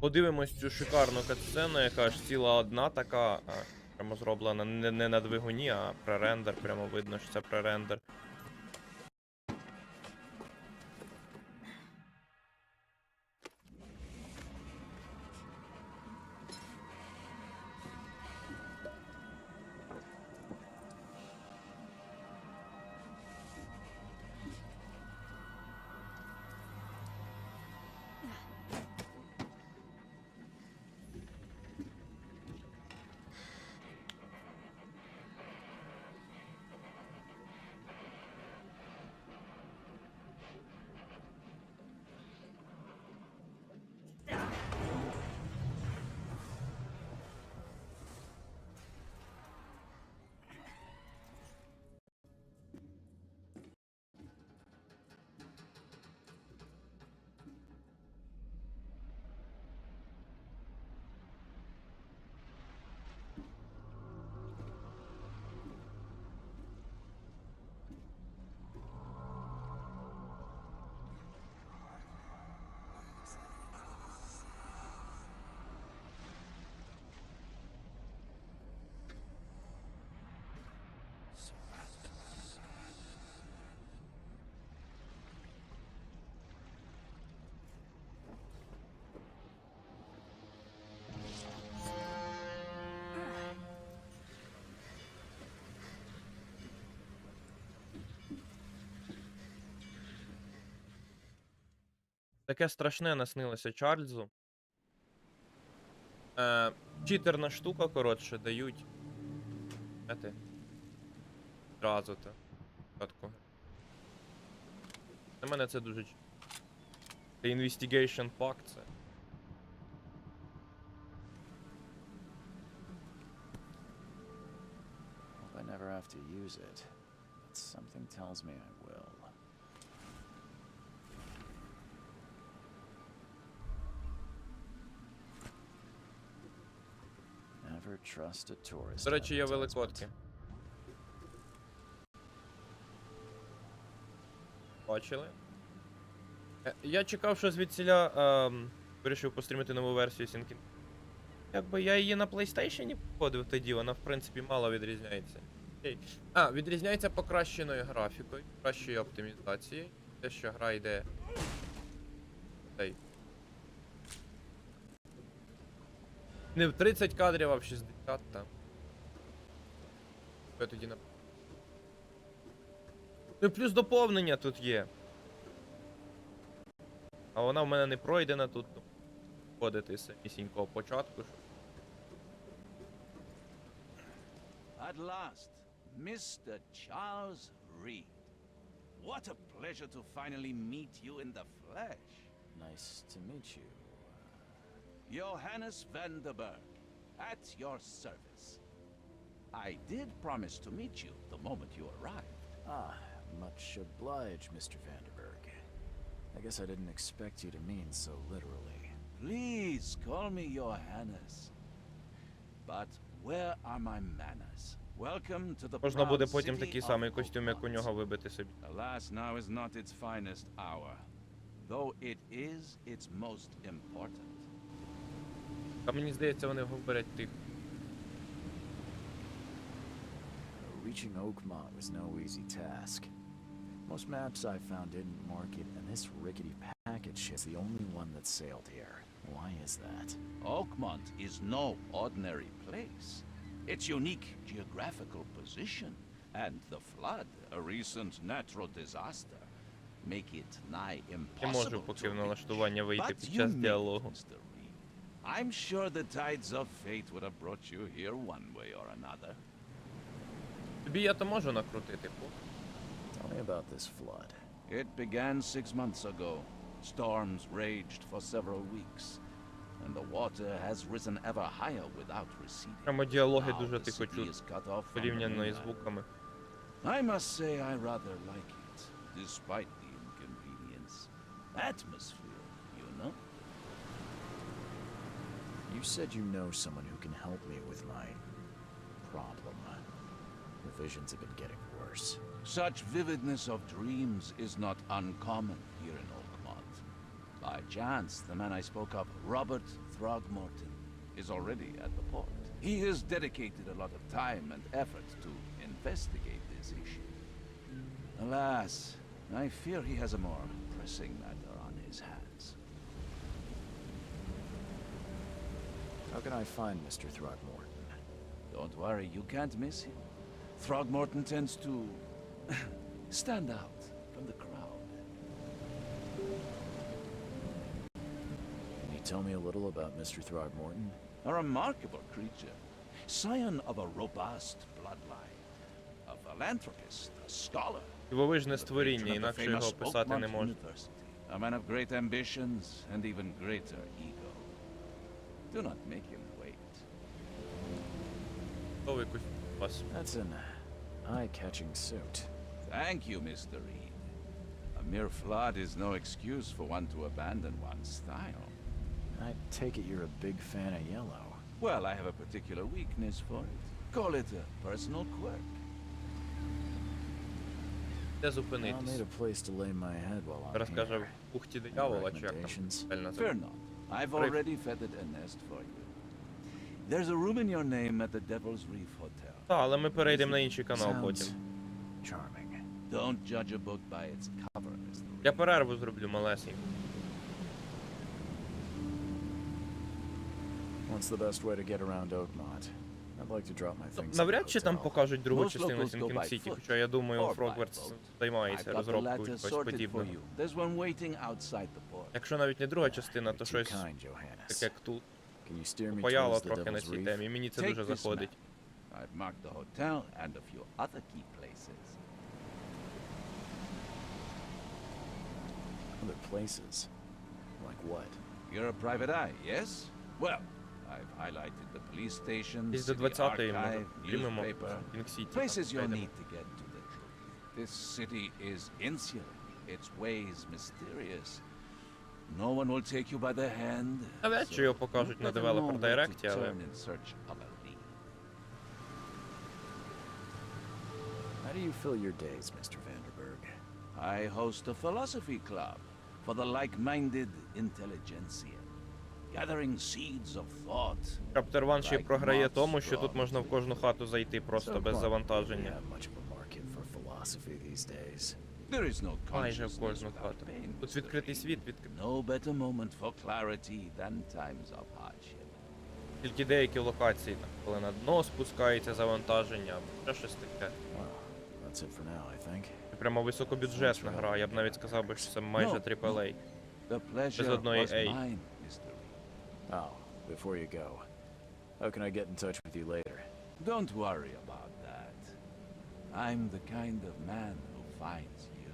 Подивимось цю шикарну катсцену, яка ж ціла одна така, прямо зроблена не на двигуні, а пререндер, прямо видно, що це пререндер. Таке страшне наснилося Чарльзу. Читерна штука, коротше, дають. Знаєте, зразу-то. Для мене це дуже це Investigation Pack, це. I never have to use it, but something tells me I will. Never trust a tourist. До речі, є великодки. Бачили? Я чекав, що звідсіля вирішив пострімити нову версію Sinking. Якби я її на PlayStation походив тоді, вона в принципі мало відрізняється. Відрізняється покращеною графікою, кращою оптимізацією. Те, що гра йде. Не в 30 кадрів, а в 60 там. Я тоді на... Ну плюс доповнення тут є. А вона в мене не пройдена тут. Ходити з самісінького початку. At last, Mr. Charles Reed. What a pleasure to finally meet you in the flesh. Nice to meet you. Johannes Vanderberg, at your service. I did promise to meet you the moment you arrived. Ah, much obliged, Mr. Vanderberg. I guess I didn't expect you to mean so literally. Please call me Johannes. But where are my manners? Welcome to the Можна буде proud потім city такий of самий костюм, як у Окмонт. нього, вибити собі. Alas, now is not its finest hour, though it is its most important. А мені здається, вони говорять тихо. Reaching Okmont was no easy task. Most maps I found didn't mark it, and this rickety package is the only one that sailed here. Why is that? Okmont is no ordinary place. Its unique geographical position and the flood, a recent natural disaster, make it nigh Не можу impossible поки в to налаштування reach. вийти But під you час may, діалогу. Mr. Reed. I'm sure the tides of fate would have brought you here one way or another. Тобі я то можу накрутити. Tell me about this flood. It began 6 months ago. Storms raged for several weeks, and the water has risen ever higher without receding. Прямо діалоги Now дуже the тихо city чути, is cut off from the порівняно із mainland. звуками. I must say I rather like it, despite the inconvenience. Atmosphere, you know? You said you know someone who can help me with my problem. The visions have been getting worse. Such vividness of dreams is not uncommon here in Okmont. By chance, the man I spoke of, Robert Throgmorton is already at the port. He has dedicated a lot of time and effort to investigate this issue. Alas, I fear he has a more pressing matter on his hands. How can I find Mr. Throgmorton? Don't worry, you can't miss him. Throgmorton tends to stand out from the crowd. Can you tell me a little about Mr. Throgmorton? A remarkable creature, scion of a robust bloodline, a philanthropist, a scholar, Дивовижне створіння, patron of the інакше його famous описати не Окмонт можна. University, a man of great ambitions and even greater ego. Do not make him wait. Готовий кусь вас. That's an eye-catching suit. Thank you, Mr. Reed. A mere flood is no excuse for one to abandon one's style. I take it you're a big fan of yellow. Well, I have a particular weakness for it. Call it a personal quirk. Де I'll зупинитись? need a place to lay my head while I'm Розкаже here. в бухті Any диявола, чи як там recommendations? правильно Fear називається? not. I've already feathered a nest for you. There's a room in your name at the Devil's Reef Hotel. Так, але ми перейдемо на інший канал Sounds потім. charming. Don't judge a book by its cover, Mr. Reed. Я перерву зроблю малесеньку. What's the best way to get around Okmont? I'd like to drop my things at the Навряд чи там hotel. покажуть другу Most частину locals go Sinking by City, foot хоча я думаю, or by Frogwares boat. займається I've got the розробкою latter чогось sorted for подібного. you. There's one waiting outside the port. Якщо навіть не друга частина, то You're too щось kind, Johannes. таке, як тут. Can you steer me Паяло towards the трохи на Devil's цій Reef? темі, мені це Take дуже this заходить. map. I've marked the hotel and a few other key places. Other places? Like what? You're a private eye, yes? Well, I've highlighted the police station, Десь до city 20-ї, може, archive, приймемо newspaper, Sinking City. places you'll знайдемо. need to get to the truth. This city is insular, its ways mysterious. No one will take you by the hand. Навряд чи so його покажуть you на better Developer know where to Direct, але turn in search of a lead. How do you fill your days, Mr. Vanderberg? I host a philosophy club for the like-minded intelligentsia, gathering seeds of thought. Chapter 1 ще й like програє moths тому, що тут drawn можна to в кожну хату зайти просто So без far, we завантаження. have much of a market for philosophy these days. There is no Майже в consciousness кожну without хату. pain, Тут Mr. відкритий Reed. світ, відкритий. No better moment for clarity than times of hardship. Тільки деякі локації, там, коли на дно спускається завантаження, або ще щось таке. Well, that's it for now, I think. Це прямо високобюджетна гра, я б навіть сказав би, що це майже No, AAA. The pleasure одної was A. mine, Mr. Reed. Oh, before you go, how can I get in touch with you later? Don't worry about that. I'm the kind of man who finds you.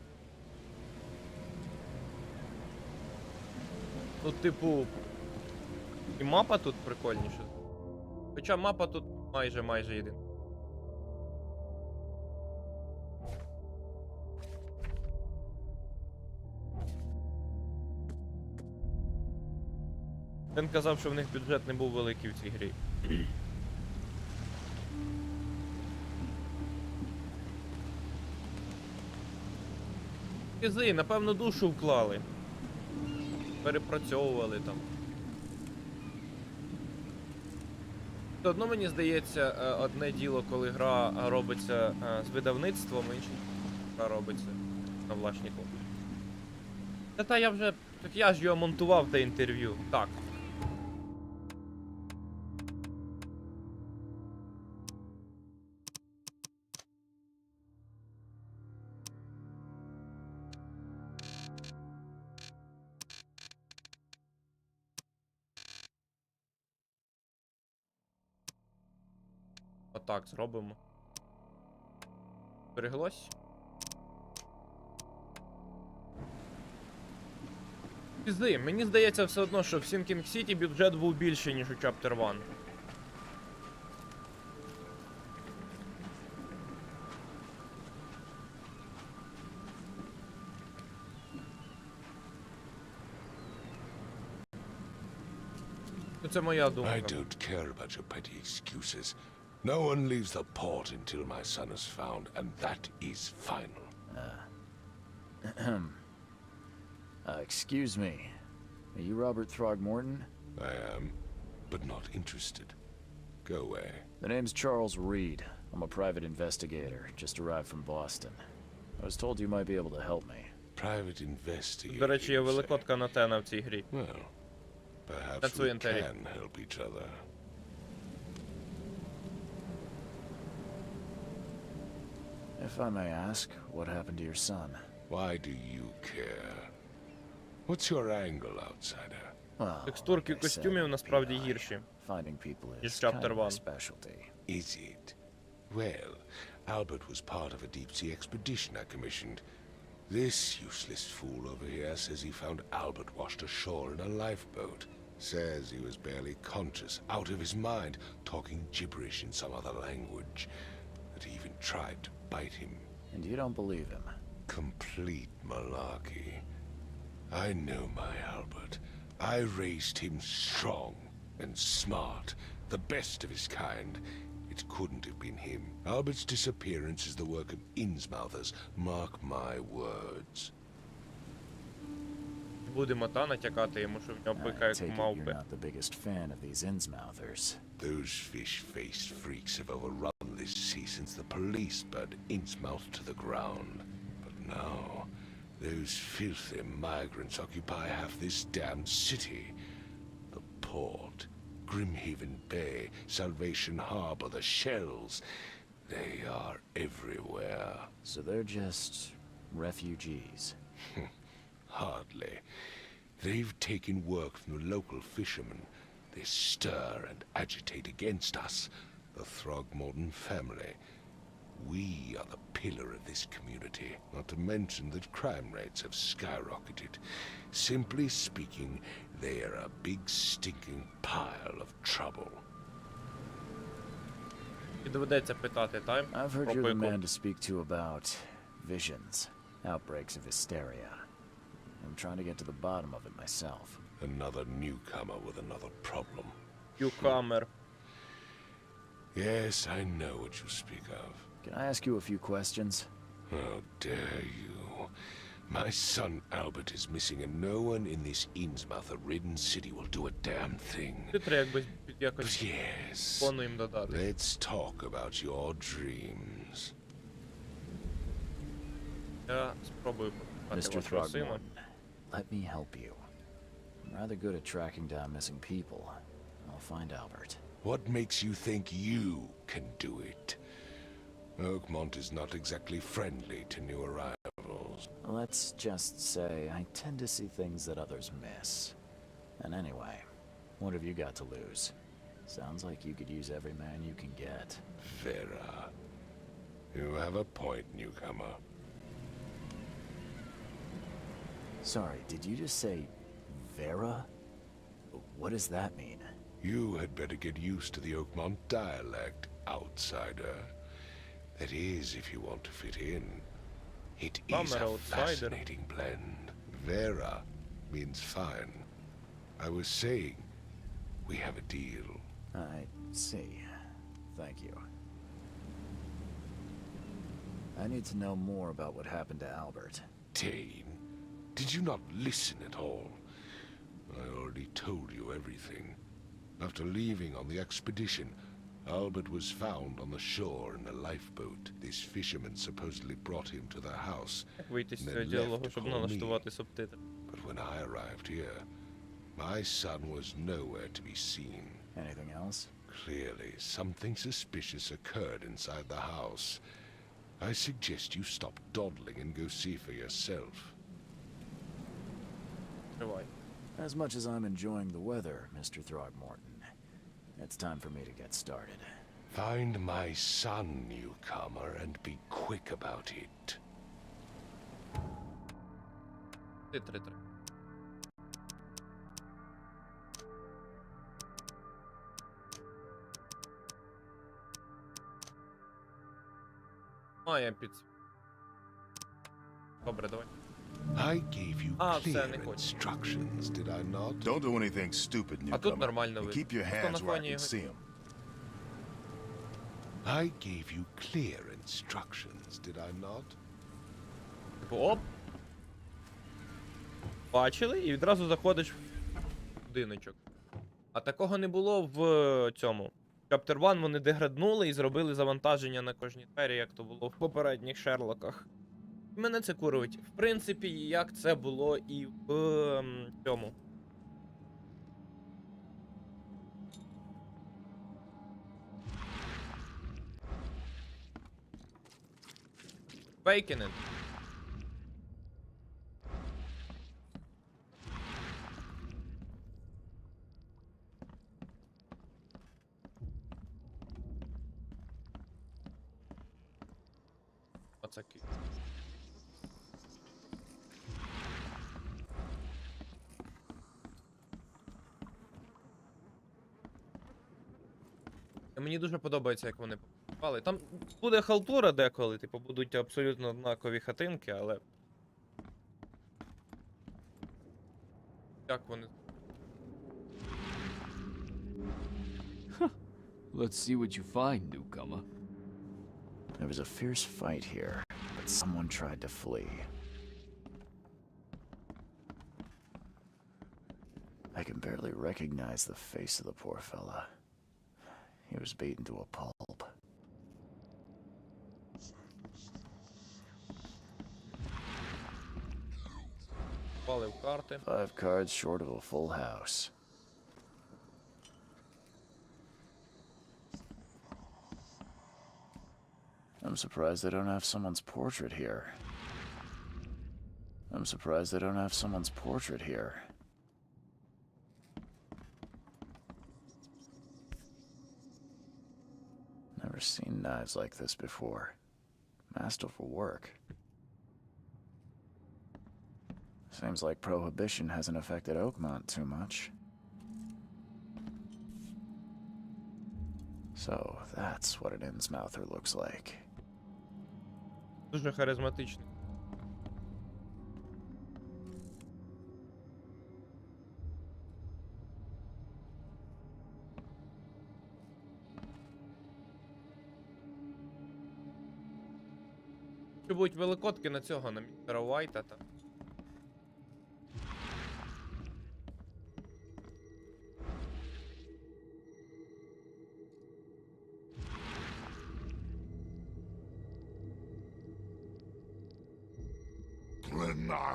Ну, типу, і мапа тут прикольніша. Хоча мапа тут майже єдина. Він казав, що в них бюджет не був великий в цій грі. Кизи, напевно, душу вклали. Перепрацьовували там. Все одно мені здається, одне діло, коли гра робиться з видавництвом, інше гра робиться на власні копії. Та я вже... Так я ж його монтував, те інтерв'ю. Так. Отак зробимо. Береглось? Пізди, мені здається все одно, що в Sinking City бюджет був більший, ніж у Chapter 1. Ну, це моя думка. I don't care about your petty excuses. No one leaves the port until my son is found, and that is final. Excuse me. Are you Robert Throgmorton? I am, but not interested. Go away. The name's Charles Reed. I'm a private investigator, just arrived from Boston. I was told you might be able to help me. Private investigator. До речі, є you say? великодка на Тена в цій грі. Well, perhaps That's we what I'm can help each other. If I may ask, what happened to your son? Why do you care? What's your angle, outsider? Well, Текстурки like I костюмів said, насправді P.I. гірші. Finding people Ніж is kind Chapter of my 1. specialty. Is it? Well, Albert was part of a deep-sea expedition I commissioned. This useless fool over here says he found Albert washed ashore in a lifeboat. Says he was barely conscious, out of his mind, talking gibberish in some other language. That he even tried to bite him. And you don't believe him? Complete malarkey. I know my Albert. I raised him strong and smart, the best of his kind. It couldn't have been him. Albert's disappearance is the work of Innsmouthers, mark my words. Будемо та натякати йому, що в нього I пика як take it you're мавпи. not the biggest fan of these Innsmouthers. Those fish-faced freaks have overrun this sea since the police burned Innsmouth to the ground. But now, those filthy migrants occupy half this damned city. The port, Grimhaven Bay, Salvation Harbor, the shells. They are everywhere. So they're just refugees. Hardly. They've taken work from the local fishermen. They stir and agitate against us, the Throgmorton family. We are the pillar of this community, not to mention that crime rates have skyrocketed. Simply speaking, they are a big stinking pile of trouble. І доведеться питати, та? I've heard Про you're the пику. man to speak to about visions, outbreaks of hysteria. I'm trying to get to the bottom of it myself. Another newcomer with another problem. Кюкамер. Yes, I know what you speak of. Can I ask you a few questions? How dare you? My son Albert is missing, and no one in this Innsmouth-ridden city will do a damn thing. Ти треба якось But якось yes, фону їм додати. let's talk about your dreams. Я спробую попитати Mr. вашого сина. Throgmorton, let me help you. I'm rather good at tracking down missing people. I'll find Albert. What makes you think you can do it? Okmont is not exactly friendly to new arrivals. Let's just say I tend to see things that others miss. And anyway, what have you got to lose? Sounds like you could use every man you can get. Vera. You have a point, newcomer. Sorry, did you just say Vera? What does that mean? You had better get used to the Okmont dialect, outsider. That is, if you want to fit in. It is Bummer, a outsider. fascinating blend. Vera means fine. I was saying, we have a deal. I see. Thank you. I need to know more about what happened to Albert. Dane, did you not listen at all? I already told you everything. After leaving on the expedition, Albert was found on the shore in a lifeboat. This fisherman supposedly brought him to their house. Як вийти з And цього then діалогу, left to щоб call налаштувати me. субтитри? But when I arrived here, my son was nowhere to be seen. Anything else? Clearly, something suspicious occurred inside the house. I suggest you stop dawdling and go see for yourself. Тривай. As much as I'm enjoying the weather, Mr. Throgmorton, it's time for me to get started. Find my son, newcomer, and be quick about it. Титри треба. Я під... Добре, давай. I gave you Ah, clear все, не хочу. instructions, did I not? Don't do anything stupid, А тут newcomer. нормально And видно. keep your Просто на hands where I фоні can його. see them. I gave you clear instructions, did I not? Типу, оп. Бачили? І відразу заходиш в будиночок. А такого не було в цьому. Chapter 1 вони деграднули і зробили завантаження на кожній двері, як то було в попередніх Шерлоках. Мене це курить. В принципі, як це було і в цьому. Awakening. Оцаки. Мені дуже подобається, як вони попали. Там буде халтура деколи, типу, будуть абсолютно однакові хатинки, але. Як вони. Let's see what you find, newcomer. There was a fierce fight here, but someone tried to flee. I can barely recognize the face of the poor fella. He was beaten to a pulp. Попали в карти. 5 cards short of a full house. I'm surprised they don't have someone's portrait here. I'm surprised they don't have someone's portrait here. Never seen knives like this before. Masterful work. Seems like prohibition hasn't affected Okmont too much. So, that's what an Innsmouther looks like. Дуже харизматичний. Що будуть великодки на цього, на містера Уайта та. Glenna,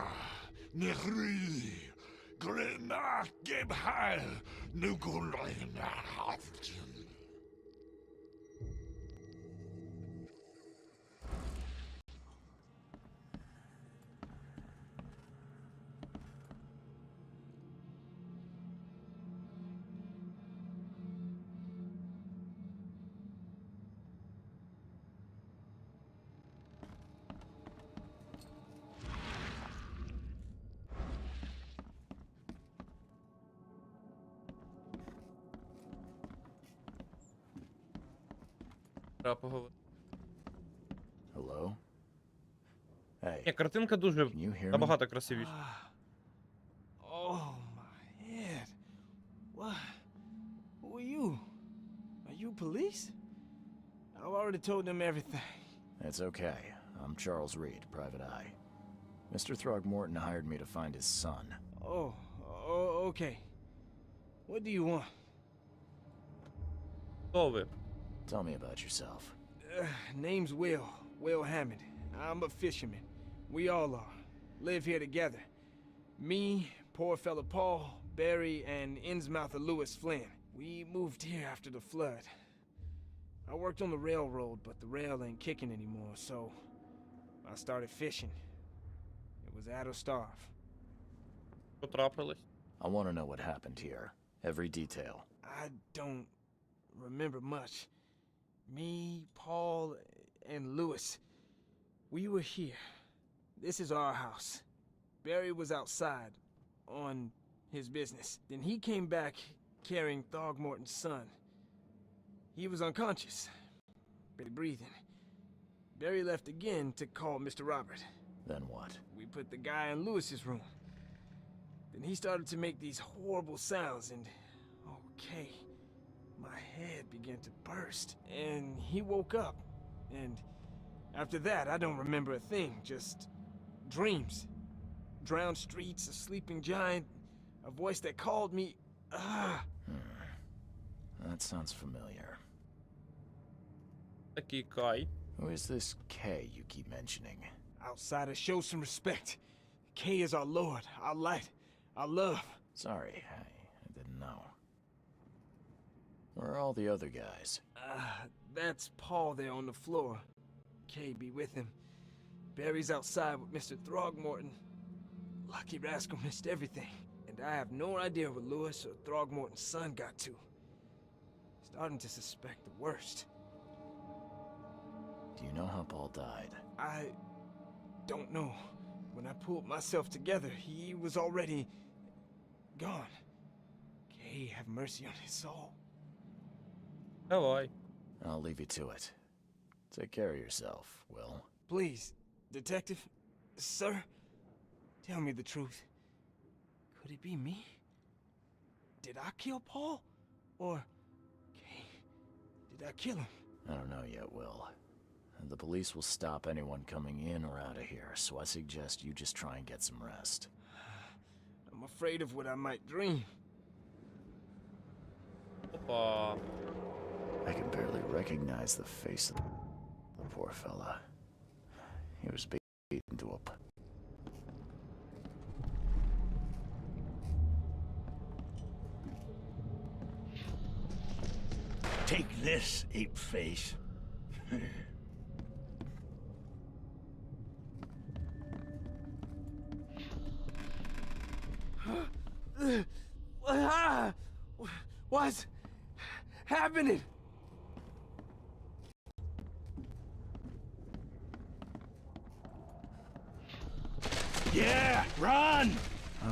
Nehri, Glenna, Gebhal, Nugulina, Hafton. Треба поговорити. Hello? Hey, Ні, картинка дуже can you hear me? набагато красивіша. Oh, my head. What? Who are you? Are you police? I've already told them everything. It's okay. I'm Charles Reed, Private Eye. Mr. Throgmorton hired me to find his son. Oh, okay. What do you want? Хто ви? Tell me about yourself. Name's Will Hammond. I'm a fisherman. We all are. Live here together. Me, poor fella Paul, Barry, and Innsmouther Lewis Flynn. We moved here after the flood. I worked on the railroad, but the rail ain't kicking anymore, so I started fishing. It was at or starve. Що трапилось? I want to know what happened here. Every detail. I don't remember much. Me, Paul, and Lewis, we were here. This is our house. Barry was outside on his business. Then he came back carrying Throgmorton's son. He was unconscious, barely breathing. Barry left again to call Mr. Robert. Then what? We put the guy in Lewis's room. Then he started to make these horrible sounds and, okay, my head began to burst. And he woke up. And after that, I don't remember a thing, just dreams. Drowned streets, a sleeping giant, a voice that called me. That sounds familiar. Такий Кай. Who is this K you keep mentioning? Outsiders, show some respect. K is our lord, our light, our love. Sorry, I didn't know. Where are all the other guys? That's Paul there on the floor. K be with him. Barry's outside with Mr. Throgmorton. Lucky rascal missed everything. And I have no idea where Lewis or Throgmorton's son got to. Starting to suspect the worst. Do you know how Paul died? I don't know. When I pulled myself together, he was already gone. K, have mercy on his soul. Давай. I'll leave you to it. Take care of yourself, Will. Please, detective, sir, tell me the truth. Could it be me? Did I kill Paul? Or, K, did I kill him? I don't know yet, Will. The police will stop anyone coming in or out of here, so I suggest you just try and get some rest. I'm afraid of what I might dream. Опа. I can barely recognize the face of the poor fella. He was beaten to a... Take this, ape face. What's happening? Yeah, run!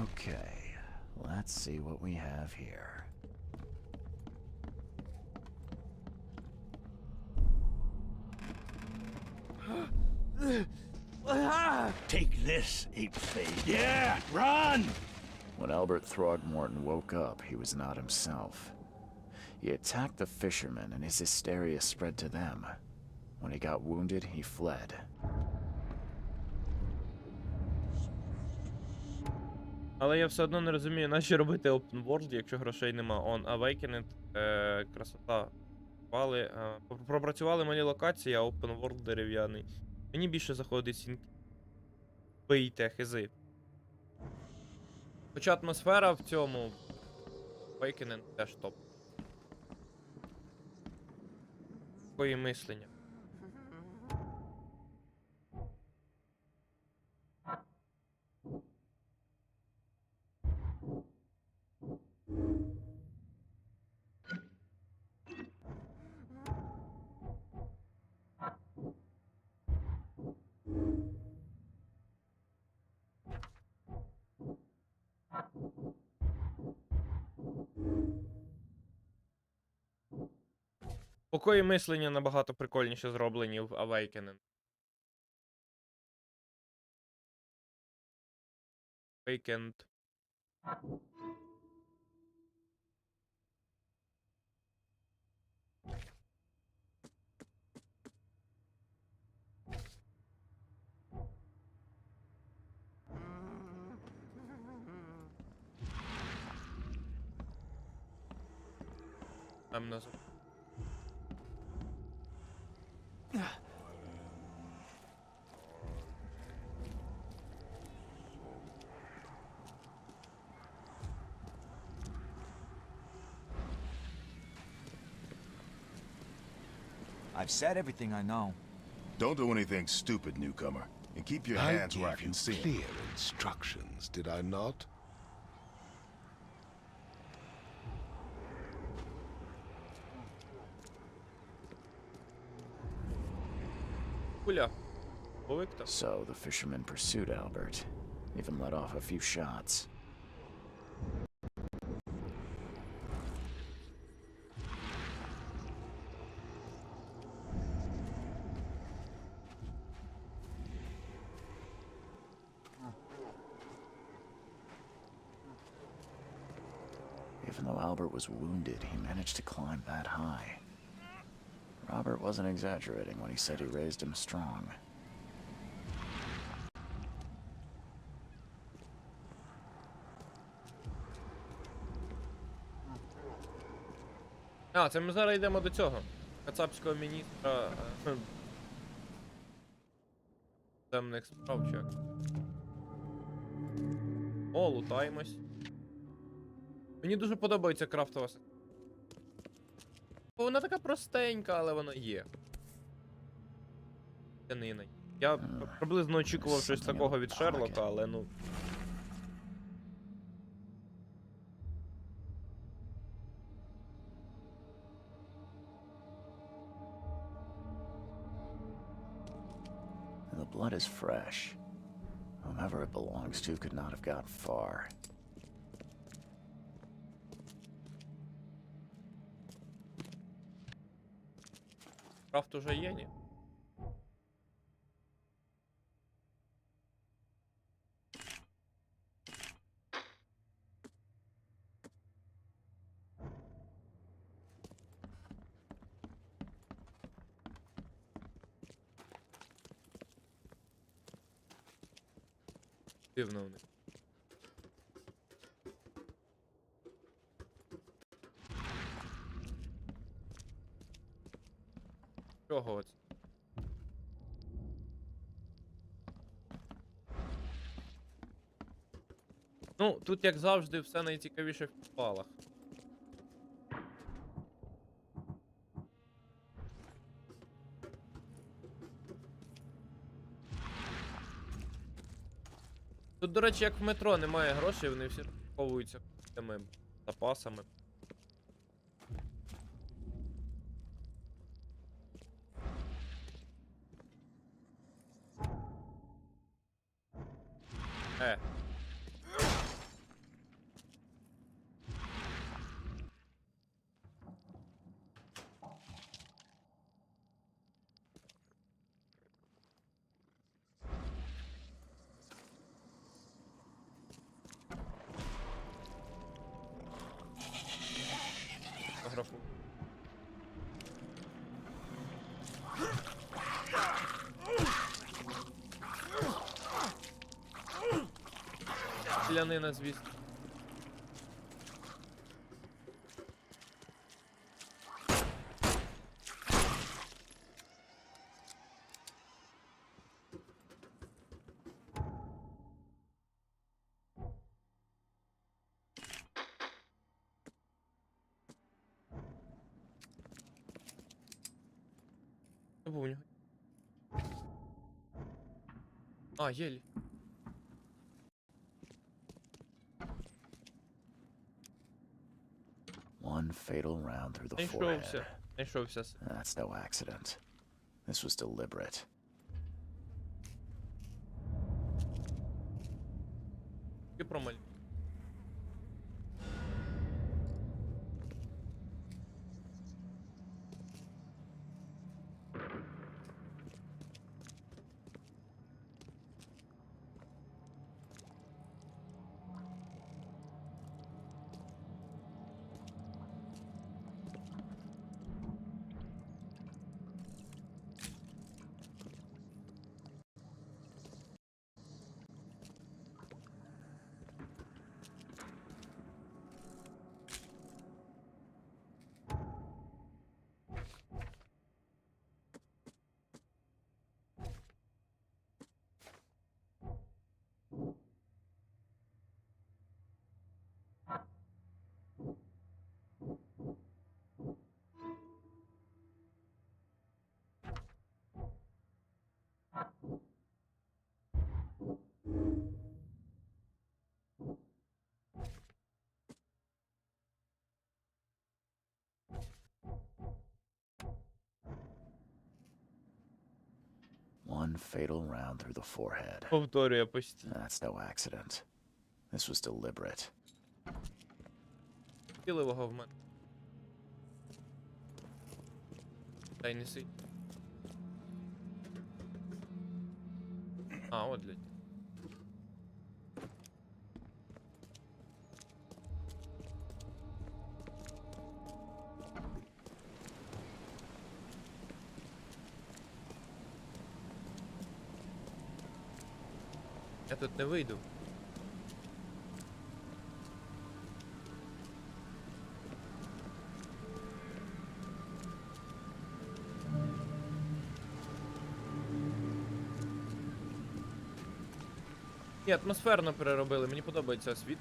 Okay, let's see what we have here. Take this, ape face. Yeah, run! When Albert Throgmorton woke up, he was not himself. He attacked the fishermen, and his hysteria spread to them. When he got wounded, he fled. Але я все одно не розумію, нащо робити open world, якщо грошей нема. On Awakened, красота. Пропрацювали малі локації, а open world дерев'яний. Мені більше заходить Sinking. Бийте, хизи. Хоча атмосфера в цьому Awakened теж топ. Такої мислення. Покої мислення набагато прикольніше зроблені в Awakening. Awakened. Там назад. I've said everything I know. Don't do anything stupid, newcomer. And keep your I hands where I gave can you see 'em. clear instructions, did I not? Куля. Повикта. So the fishermen pursued Albert, even let off a few shots. Even though Albert was wounded, he managed to climb that high. Robert wasn't exaggerating when he said he raised him strong. А, це ми зараз йдемо до цього. Кацапського міністра темних справ, чек. О, лутаємось. Мені дуже подобається крафтова система. Вона така простенька, але вона є. Я приблизно очікував щось такого від Шерлока, але ну. The blood is fresh. Whomever it belongs to could not have got far. Крафт уже є, ні? Дивно в них. Чого оце? Ну, тут, як завжди, все найцікавіше в підвалах. Тут, до речі, як в метро немає грошей, вони всі розраховуються тими запасами. Графу. Селянина, звісно. Що був у нього? А, єлі. One fatal round through the Знайшовся. forehead. Знайшовся. That's no accident. This was deliberate. І промаль. One fatal round through the forehead. Повторює постійно. That's no accident. This was deliberate. Тіливого в мене. Дай неси. А, от блядь. Я тут не вийду. І атмосферно переробили, мені подобається світ.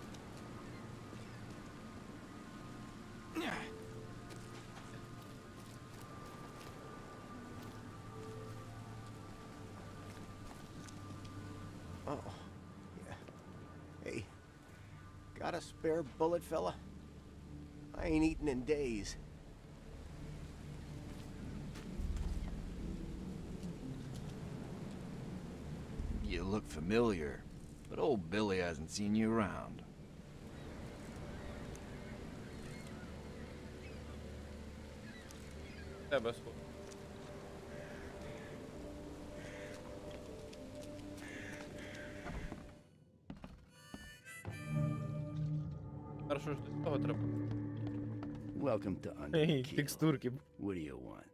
Oh, yeah. Hey, got a spare bullet, fella? I ain't eaten in days. You look familiar, but old Billy hasn't seen you around. Тебе сход. Хорошо, що до цього треба. Welcome to Ей, Underkill. текстурки. What do you want?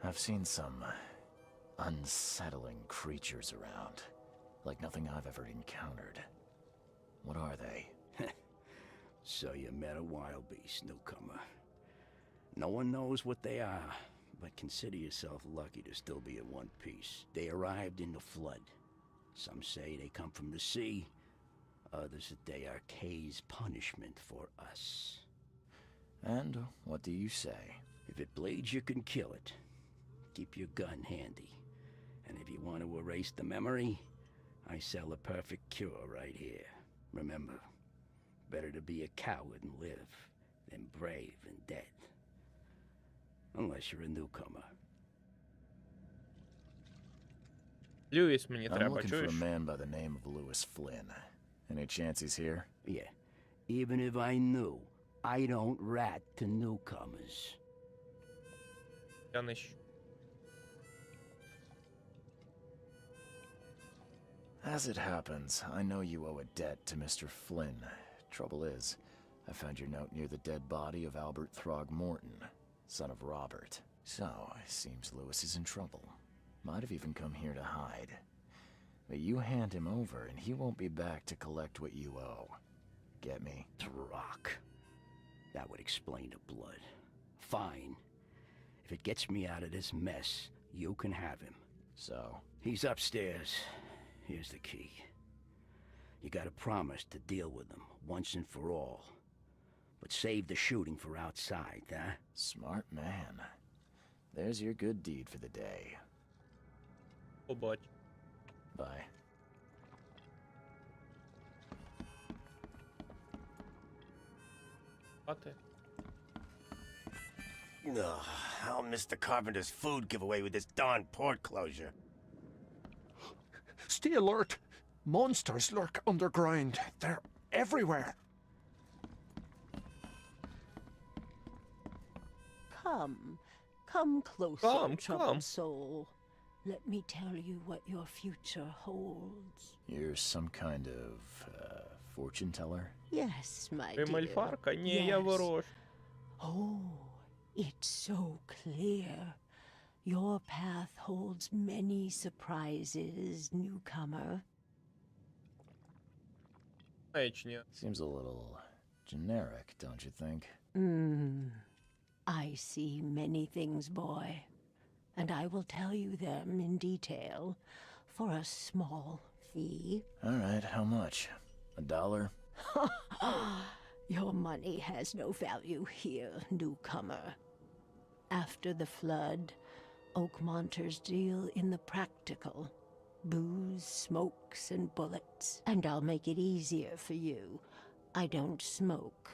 I've seen some unsettling creatures around. Like nothing I've ever encountered. What are they? So you met a wild beast, newcomer. No one knows what they are, but consider yourself lucky to still be in one piece. They arrived in the flood. Some say they come from the sea. Others that they are Kay's punishment for us. And what do you say? If it bleeds, you can kill it. Keep your gun handy. And if you want to erase the memory, I sell a perfect cure right here. Remember, better to be a coward and live than brave and dead. Unless you're a newcomer. Льюіс мені I'm треба, looking for a чуєш? man by the name of Lewis Flynn. Any chance he's here? Yeah, even if I knew, I don't rat to newcomers. Я не щу. As it happens, I know you owe a debt to Mr. Flynn. Trouble is, I found your note near the dead body of Albert Throgmorton, son of Robert. So, it seems Lewis is in trouble. Might have even come here to hide. But you hand him over and he won't be back to collect what you owe. Get me? Rock. That would explain the blood. Fine. If it gets me out of this mess, you can have him. So, He's upstairs. Here's the key. You gotta promise to deal with him once and for all. But save the shooting for outside, huh? smart man. There's your good deed for the day. Побач. Bye. А ти? Ugh, I'll miss the carpenter's food giveaway with this darn port closure. Stay alert. Monsters lurk underground. They're everywhere. Come closer, Come. troubled soul. Let me tell you what your future holds. You're some kind of, fortune teller? Yes, my Ти dear. мальфарка? Ні, я Yes. ворож. Oh, it's so clear. Your path holds many surprises, newcomer. Маячня. Seems a little generic, don't you think? I see many things, boy, and I will tell you them in detail for a small fee. All right, how much? $1? Your money has no value here, newcomer. After the flood, Okmonters deal in the practical. Booze, smokes, and bullets. And I'll make it easier for you. I don't smoke.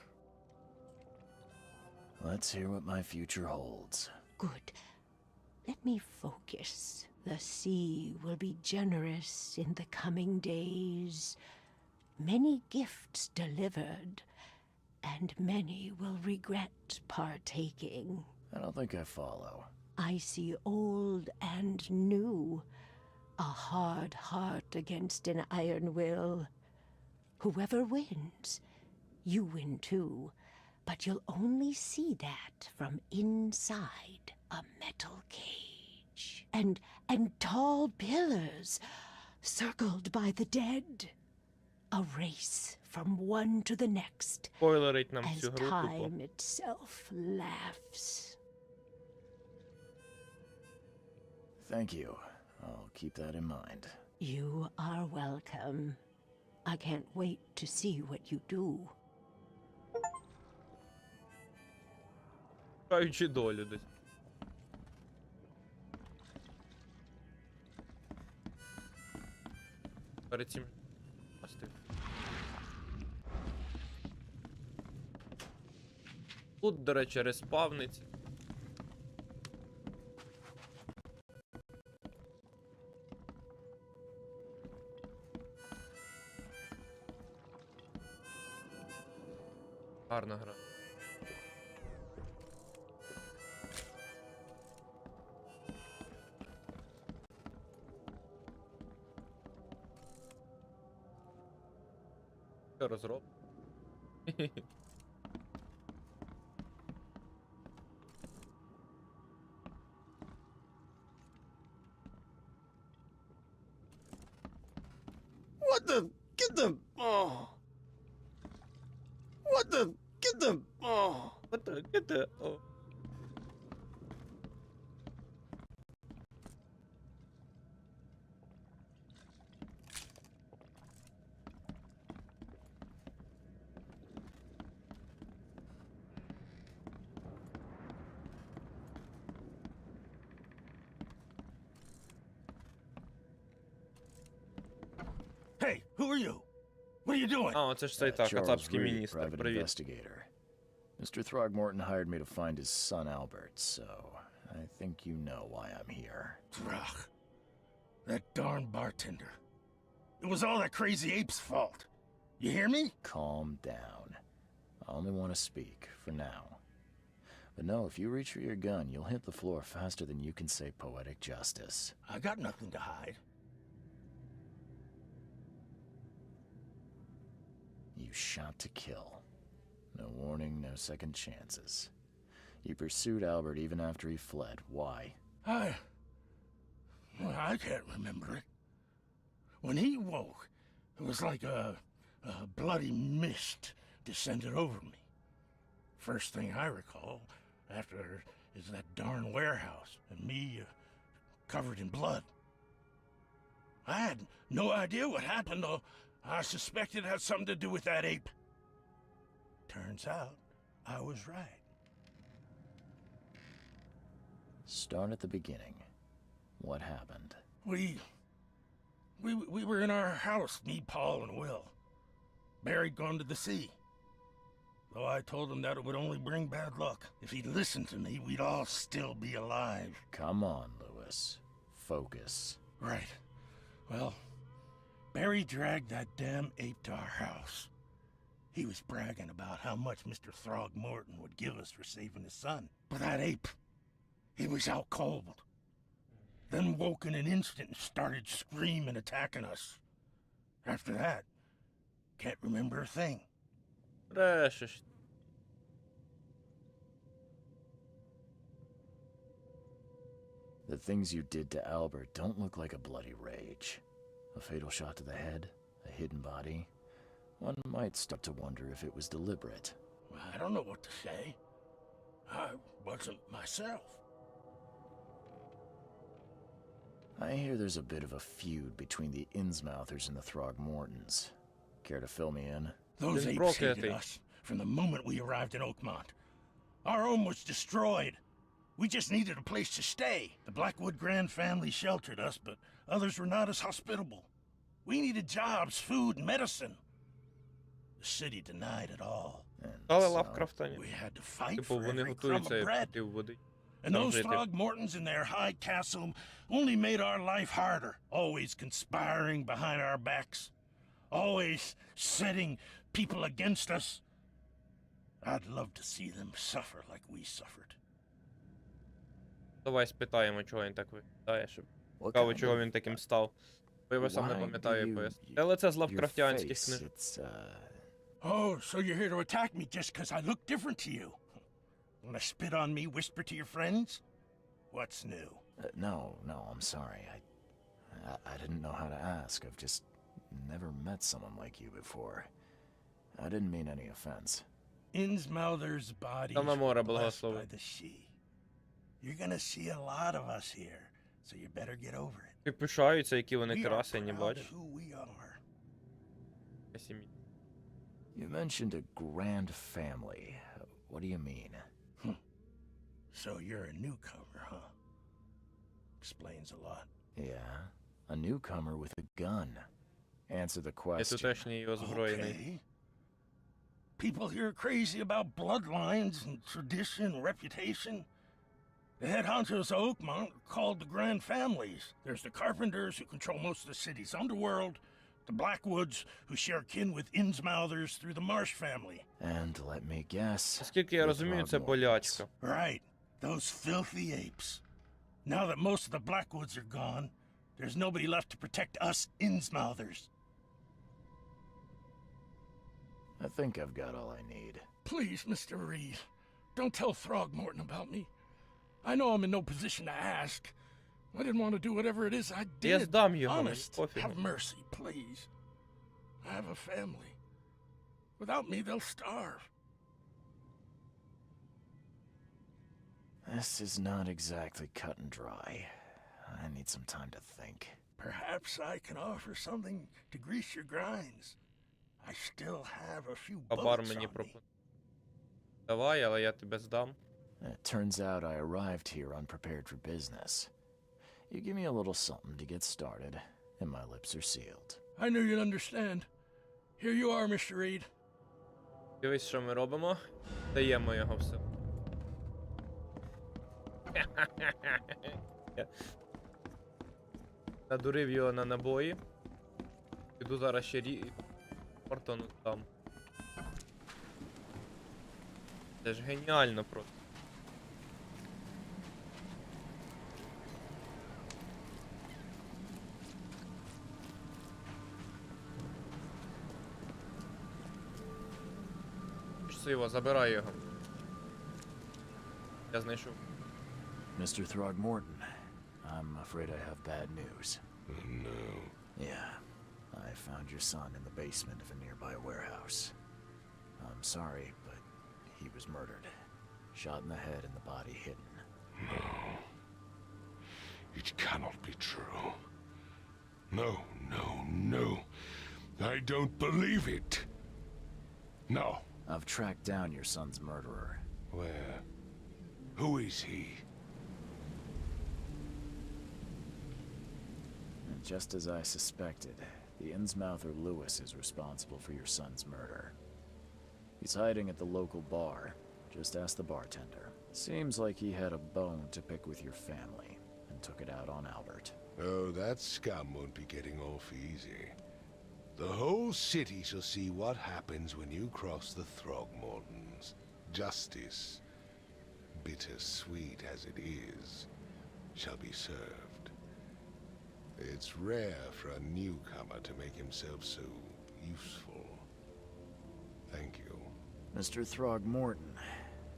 Let's hear what my future holds. Good. Let me focus. The sea will be generous in the coming days. Many gifts delivered, and many will regret partaking. I don't think I follow. I see old and new. A hard heart against an iron will. Whoever wins, you win too. But you'll only see that from inside a metal cage. And tall pillars, circled by the dead. A race from one to the next, Спойлерить нам as всю гру тупо. time itself laughs. Thank you. I'll keep that in mind. You are welcome. I can't wait to see what you do. Шукаючи долю десь. Перед цим мастив. Тут, до речі, респавниться. Гарна гра. Що розроб? What the? Get the. Oh. What the? Get the. Oh. What the? Get the... Oh. Hey, who are you? What are you doing? А, це ж цей так, Charles кацапський Reed, міністр. private Привіт. investigator. Mr. Throgmorton hired me to find his son Albert, so I think you know why I'm here. Ugh. That darn bartender. It was all that crazy ape's fault. You hear me? Calm down. I only want to speak, for now. But no, if you reach for your gun, you'll hit the floor faster than you can say poetic justice. I got nothing to hide. You shot to kill. No warning, no second chances. You pursued Albert even after he fled. Why? I can't remember it. When he woke, it was like a bloody mist descended over me. First thing I recall after is that darn warehouse and me covered in blood. I had no idea what happened, though. I suspected it had something to do with that ape. Turns out, I was right. Start at the beginning. What happened? We were in our house, me, Paul, and Will. Barry'd gone to the sea. Though I told him that it would only bring bad luck. If he'd listened to me, we'd all still be alive. Come on, Lewis. Focus. Right. Well, Barry dragged that damn ape to our house. He was bragging about how much Mr. Throgmorton would give us for saving his son. But that ape, he was out cold. Then woke in an instant and started screaming, attacking us. After that, can't remember a thing. Брешеш. The things you did to Albert don't look like a bloody rage. A fatal shot to the head, a hidden body. One might start to wonder if it was deliberate. I don't know what to say. I wasn't myself. I hear there's a bit of a feud between the Innsmouthers and the Throgmortons. Care to fill me in? Those Then apes broke hated it. us from the moment we arrived in Okmont. Our home was destroyed. We just needed a place to stay. The Blackwood Grand family sheltered us, but others were not as hospitable. We needed jobs, food, and medicine. The city denied it all. Але So, Лавкрафта ні. We had to fight Типу, for вони every crumb готуються of bread. піти в води. And Там those жити. Throgmortons in their high castle only made our life harder, always conspiring behind our backs, always setting people against us. I'd love to see them suffer like we suffered. Давай спитаємо, чого він так виглядає, щоб What цікаво, kind чого of- він таким став. Бо я сам не Why пам'ятаю, do як you- пояснити. Але це з your лавкрафтянських face, книг. it's, Oh, so you're here to attack me just because I look different to you? Wanna spit on me, whisper to your friends? What's new? no, I'm sorry. I didn't know how to ask. I've just never met someone like you before. I didn't mean any offense. Innsmouther's bodies Та на море blessed by благослови. the sea. You're gonna see a lot of us here, so you better get over it. І пишаються, які вони We are красені, proud бачиш? who we are. You mentioned a grand family. What do you mean? So you're a newcomer, huh? Explains a lot. Yeah, a newcomer with a gun. Answer the Я question. тутешній і озброєний. Okay. People here are crazy about bloodlines and tradition and reputation. The head honchos of Okmont are called the Grand Families. There's the Carpenters, who control most of the city's underworld, the Blackwoods, who share kin with Innsmouthers through the Marsh family. And let me guess. Наскільки я the розумію, це Throgmortons. болячка. Right, those filthy apes. Now that most of the Blackwoods are gone, there's nobody left to protect us Innsmouthers. I think I've got all I need. Please, Mr. Reed, don't tell Throgmorton about me. I know I'm in no position to ask. I didn't want to do whatever it is I did. Я здам його, мені Honest, пофігу. have mercy, please. I have a family. Without me, they'll starve. This is not exactly cut and dry. I need some time to think. Perhaps I can offer something to grease your grinds. I still have a few Хабар bullets мені on me. пропонує. Давай, але я тебе здам. It turns out I arrived here unprepared for business. You give me a little something to get started, and my lips are sealed. I knew you'd understand. Here you are, Mr. Reed. Дивись, що ми робимо. Даємо його все. Надурив його на набої. Піду зараз ще Мортону там. Це ж геніально просто. Щасливо, забирай його. Я знайшов. Mr. Throgmorton, I'm afraid I have bad news. Oh, no. Yeah, I found your son in the basement of a nearby warehouse. I'm sorry, but he was murdered. Shot in the head and the body hidden. No. It cannot be true. No, no, no. I don't believe it. No. I've tracked down your son's murderer. Where? Who is he? And just as I suspected, the Innsmouther Lewis is responsible for your son's murder. He's hiding at the local bar. Just ask the bartender. Seems like he had a bone to pick with your family and took it out on Albert. Oh, that scum won't be getting off easy. The whole city shall see what happens when you cross the Throgmortons. Justice, bittersweet as it is, shall be served. It's rare for a newcomer to make himself so useful. Thank you. Mr. Throgmorton,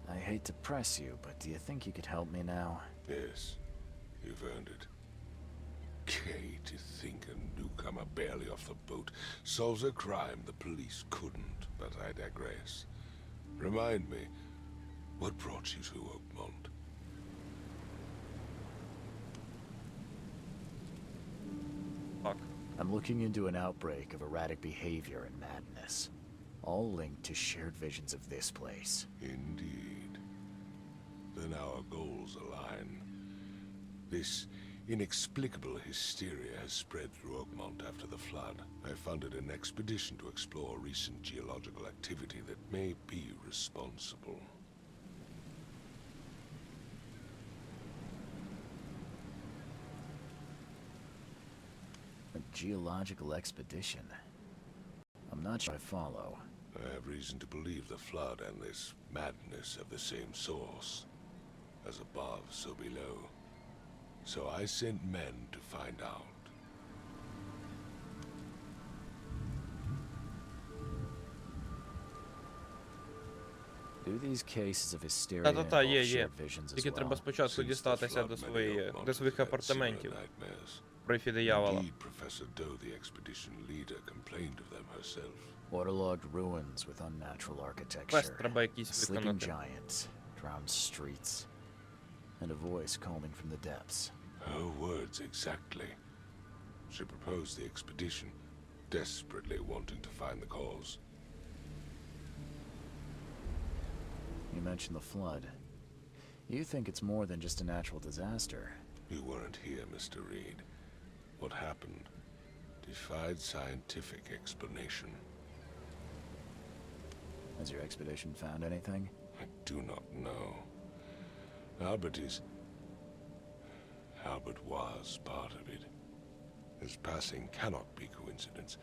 I hate to press you, but do you think you could help me now? Yes, you've earned it. Okay, to think a newcomer barely off the boat solves a crime the police couldn't, but I digress. Remind me, what brought you to Okmont? Fuck. I'm looking into an outbreak of erratic behavior and madness, all linked to shared visions of this place. Indeed. Then our goals align. This inexplicable hysteria has spread through Okmont after the flood. I funded an expedition to explore recent geological activity that may be responsible. A geological expedition? I'm not sure I follow. I have reason to believe the flood and this madness have the same source. As above, so below. So I sent men to find out. Do these cases of hysteria Та-та-та, involve є. shared visions as Тільки треба well? спочатку Since the дістатися flood, до many своїх Okmonters had апартаментів. similar nightmares. Про диявола. Indeed, Professor Doe, the expedition leader, complained of them herself. Waterlogged ruins with unnatural architecture, Квест треба якийсь sleeping виконати. giants, drowned streets, and a voice calling from the depths. Her words exactly. She proposed the expedition, desperately wanting to find the cause. You mentioned the flood. You think it's more than just a natural disaster. You weren't here, Mr. Reed. What happened defied scientific explanation. Has your expedition found anything? I do not know. Albert was part of it. His passing cannot be coincidence.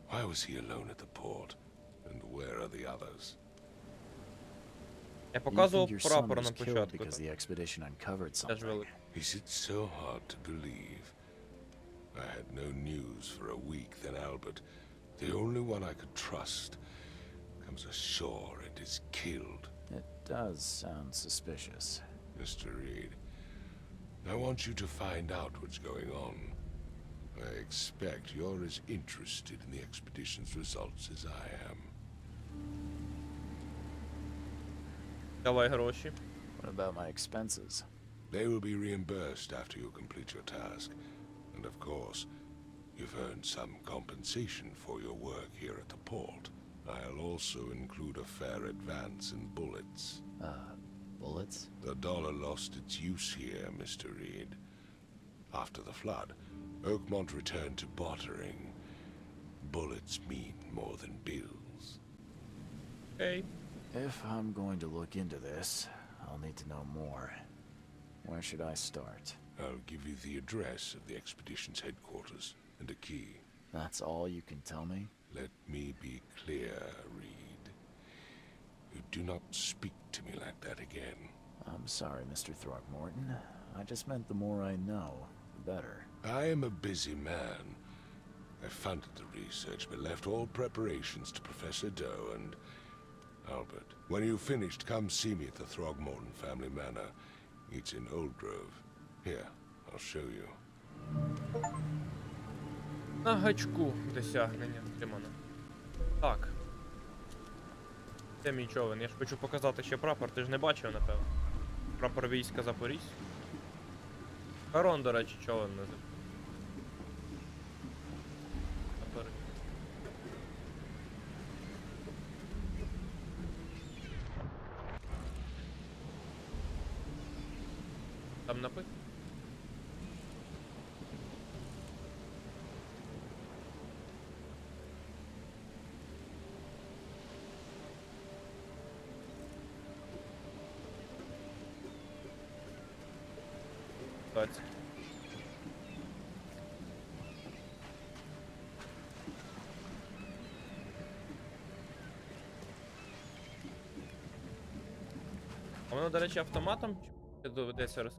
Why was he alone at the port? And where are the others? Я You показував think your son прапор was на killed початку. because the expedition uncovered Теж something. великий. Is it so hard to believe? I had no news for a week, then Albert, the only one I could trust, comes ashore and is killed. It does sound suspicious. Mr. Reed, I want you to find out what's going on. I expect you're as interested in the expedition's results as I am. Давай гроші. What about my expenses? They will be reimbursed after you complete your task. And of course, you've earned some compensation for your work here at the port. I'll also include a fair advance in bullets. Bullets? The dollar lost its use here, Mr. Reed. After the flood, Okmont returned to bartering. Bullets mean more than bills. Окей. If I'm going to look into this, I'll need to know more. Where should I start? I'll give you the address of the expedition's headquarters and a key. That's all you can tell me? Let me be clear, Reed. You do not speak to me like that again. I'm sorry, Mr. Throckmorton. I just meant the more I know, the better. I am a busy man. I funded the research, but left all preparations to Professor Doe and Albert. When you've finished, come see me at the Throgmorton family manor. It's in Old Grove. Here, I'll show you. На гачку досягнення отримано. Так. Це мій човен. Я ж хочу показати ще прапор, ти ж не бачив, напевно. Прапор війська Запорізь. Харон, до речі, човен називається. Запорізь. Там написано. Кстати. А воно, до речі, автоматом чи доведеться роз...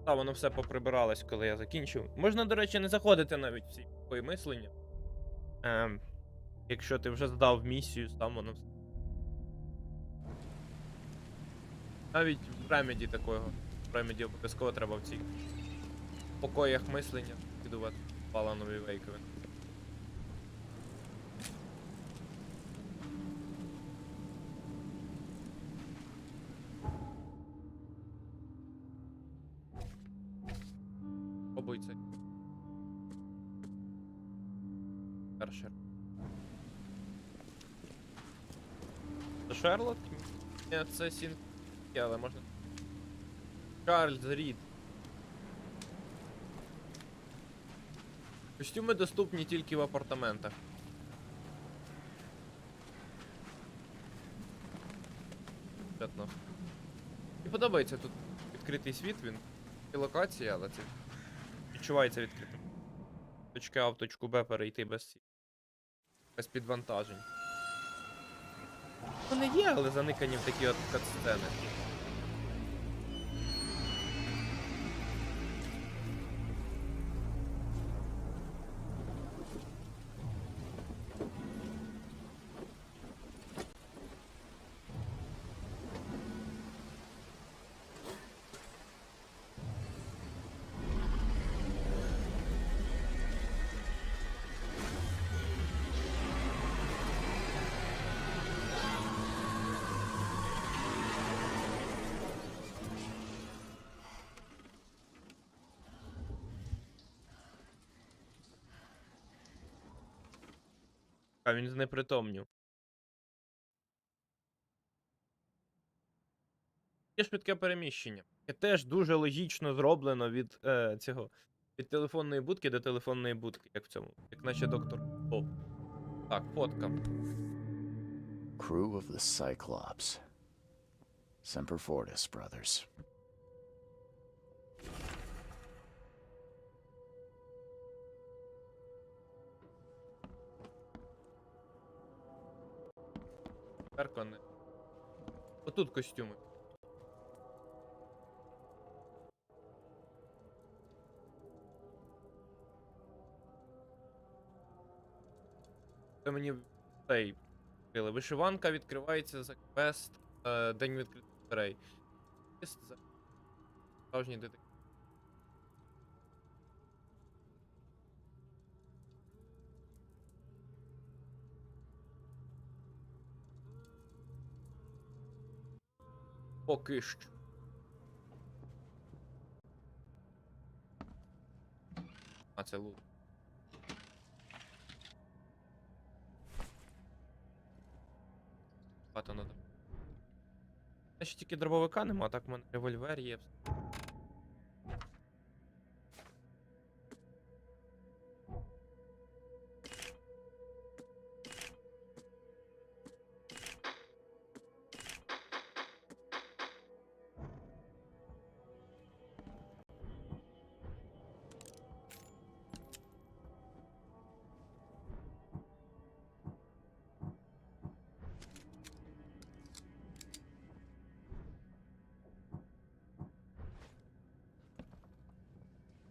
Та, воно все поприбиралось, коли я закінчив. Можна, до речі, не заходити навіть в ці покої мислення. Якщо ти вже здав місію, там воно все. Навіть в ремеді такого. В ремеді обов'язково треба в цих покоях мислення підувати паланові вейкові. Побуй це. Першер. Це Шерлок? Ні, це Сін... але можна... Чарльз Рід. Костюми доступні тільки в апартаментах. Мені подобається тут відкритий світ, він і локація, але це відчувається відкритим. Точки А в точку Б перейти без підвантажень. Вони є, але заникані в такі от катсцени. А він знепритомнів. Є швидке переміщення. І теж дуже логічно зроблено від цього. Від телефонної будки до телефонної будки, як в цьому. Як наче доктор. О. Так, фотка. Crew of the Cyclops. Semper Fortis, brothers. Перкони. Отут костюми. Це мені цей відкрили. Вишиванка відкривається за квест День відкритих дверей. Квест за справжній детектив. Поки що. А, це лут. Багато надо. Значить тільки дробовика нема, а так в мене револьвер є.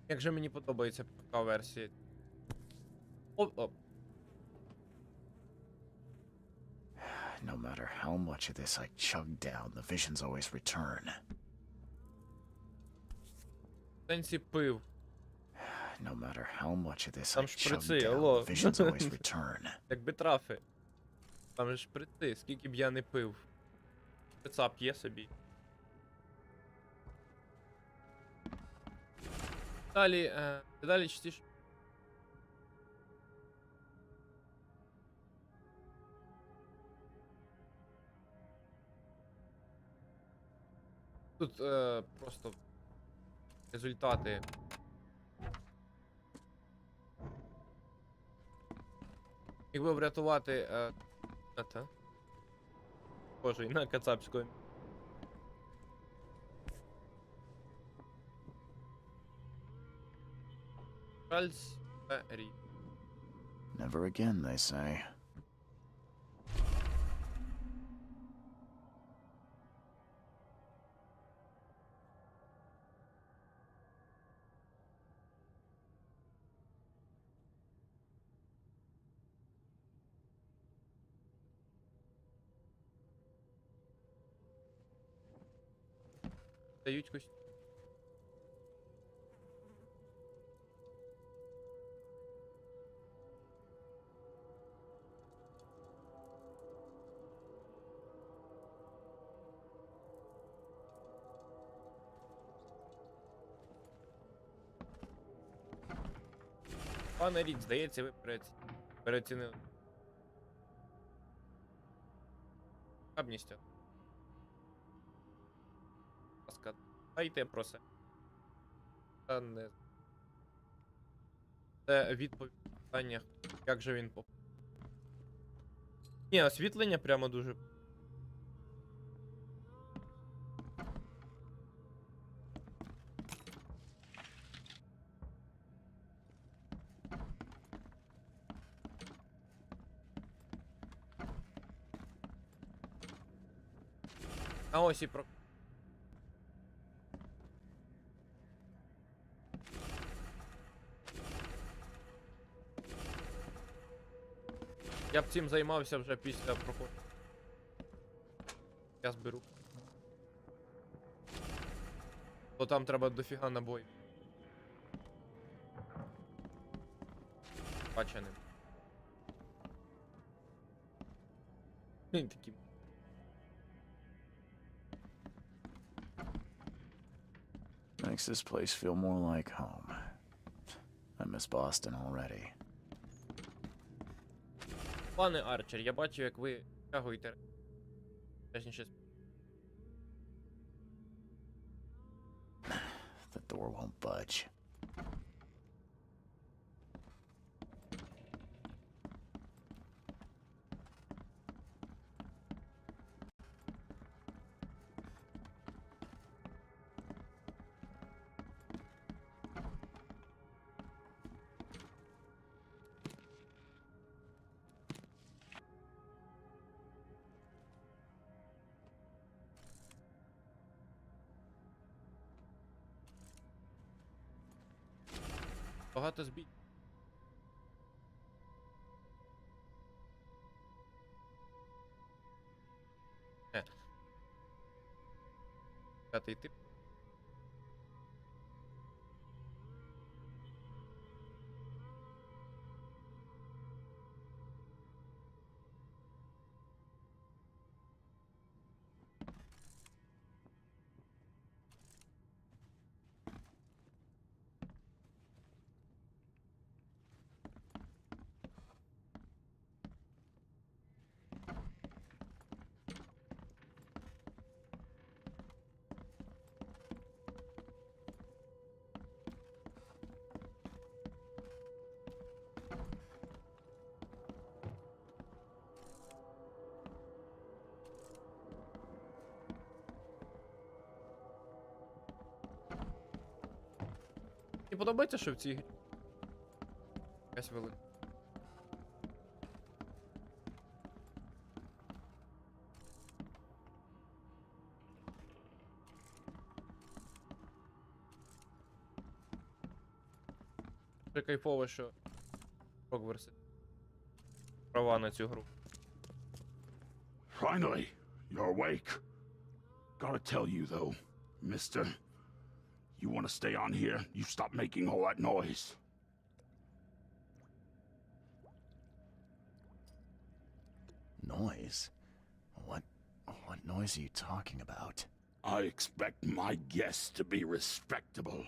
Як же мені подобається ПК-версія. Оп. No matter how much of this I chug down, the visions always return. Сенсі пив. No matter how much of this Там I chug шприци, down, алло. the visions always return. Якби трафи. Там же шприци, скільки б я не пив. Шприца п'є собі. Далі частіше. Тут просто результати. Якби врятувати Боже, на кацапської. Чарльз Рі. Never again, they say. Дають костюм. Пане Рід, здається, ви переоцінили. Хабністю. Ласка, дайте про це. Та не. Це відповідь на питання, як же він Ні, освітлення прямо дуже. А ось і про. Я б цим займався вже після проходу. Я зберу. Бо там треба дофіга набоїв. Баченим. Такі. Makes this place feel more like home. I miss Boston already. Пане Арчер, я бачу, як ви тягуєте. Точніше, The door won't budge. багато збій. П'ятий тип. Мені подобається, що в цій грі якась велика. Дуже кайфово, що Хогвартс права на цю гру. Finally, you're awake. Gotta tell you, though, mister, you want to stay on here, you stop making all that noise. Noise? What noise are you talking about? I expect my guests to be respectable.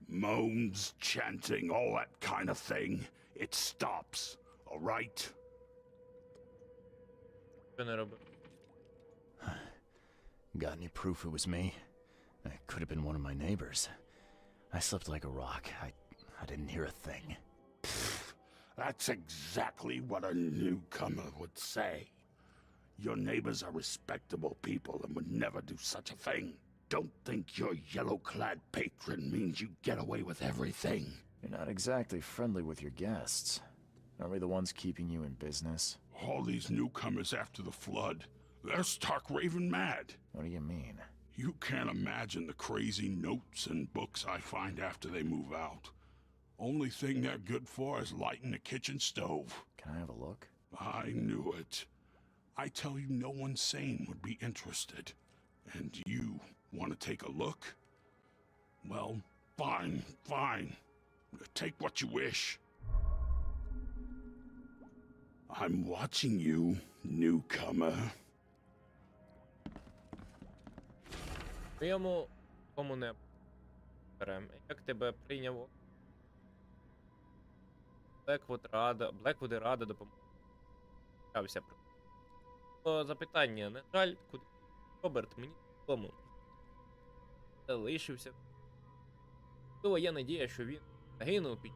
Moans, chanting, all that kind of thing. It stops, all right? Що не робив? Got any proof it was me? It could have been one of my neighbors. I slept like a rock. I didn't hear a thing. That's exactly what a newcomer would say. Your neighbors are respectable people and would never do such a thing. Don't think your yellow-clad patron means you get away with everything. You're not exactly friendly with your guests. Aren't we the ones keeping you in business? All these newcomers after the flood, they're stark raving mad. What do you mean? You can't imagine the crazy notes and books I find after they move out. Only thing they're good for is lighting the kitchen stove. Can I have a look? I knew it. I tell you, no one sane would be interested. And you want to take a look? Well, fine, fine. Take what you wish. I'm watching you, newcomer. Моєму кому не берем. Як тебе прийняв? Блеквуд рада допомогти. Запитання. На жаль, куди Роберт мені додому залишився. Можливо, є надія, що він загинув під.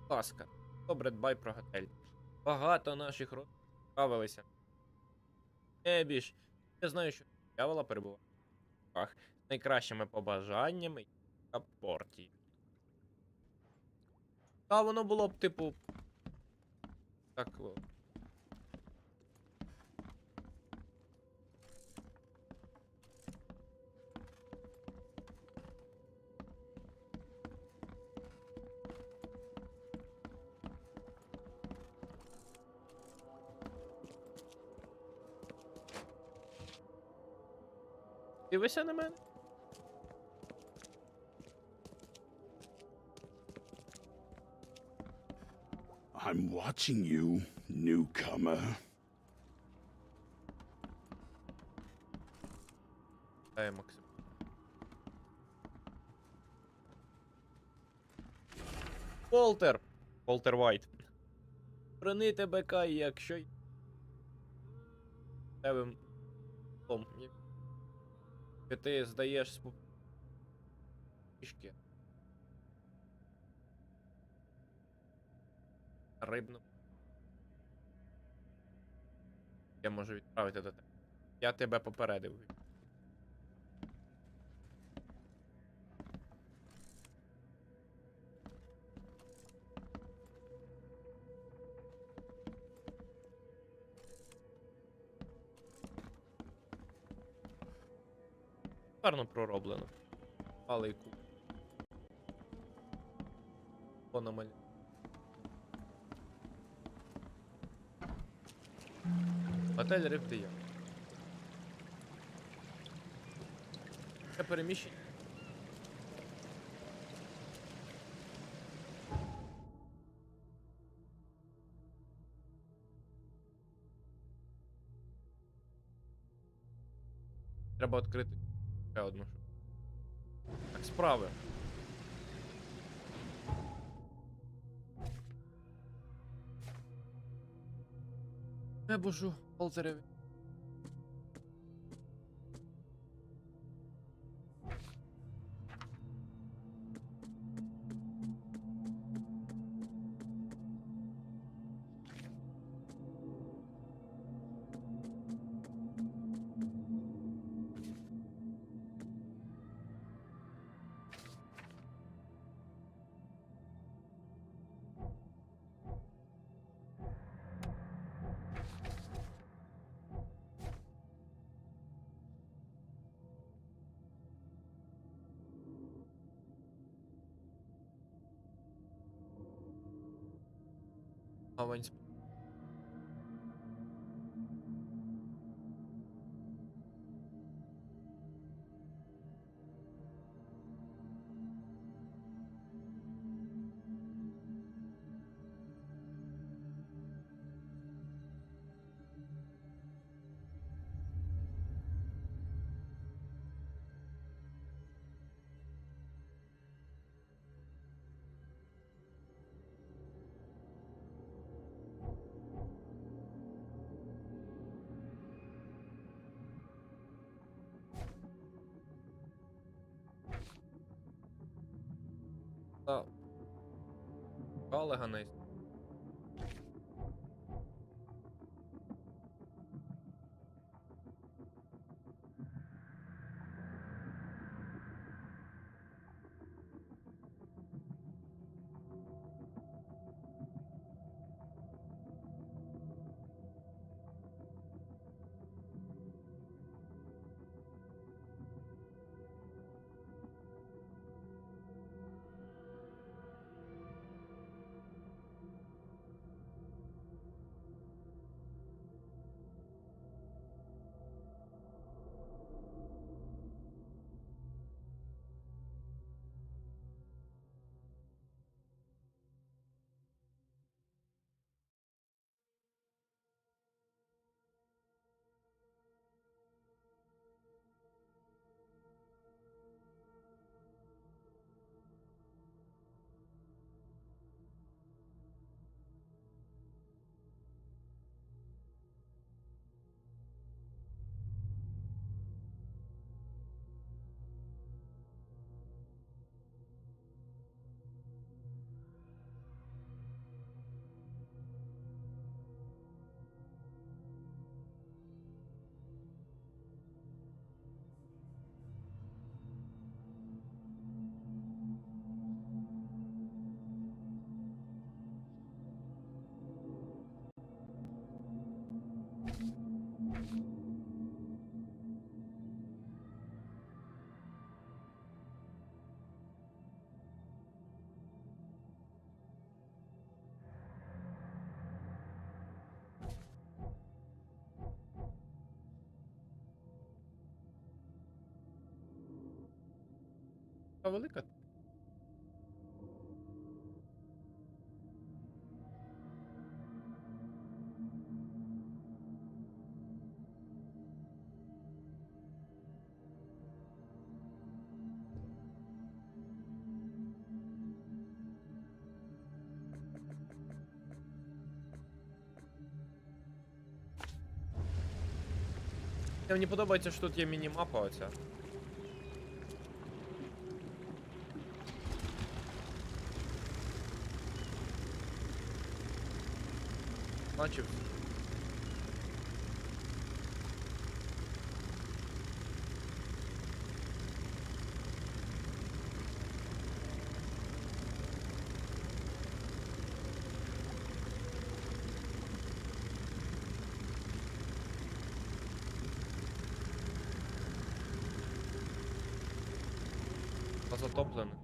Будь ласка, добре дбай про готель. Багато наших родин справилися. Небіж, я знаю, що дьявола перебуває в руках з найкращими побажаннями на порті. Та воно було б, типу, так. Дивися на мене. I'm watching you, newcomer. Дай, Максим. Волтер! Волтер Вайт. Бронити БК, якщо... Тебе... Ти здаєш з пішки. Рибну. Я можу відправити до тебе. Я тебе попередив. Гарно пророблено. Малий куб. Пономаль. Готель Рифдія. Це переміщення. Треба відкрити ще одну. Так, справи. Не божу, ползареві. Гавань. Та... Калега найс. Велика. Мені подобається, що тут є міні-мапа оця. Бачив? Затоплений.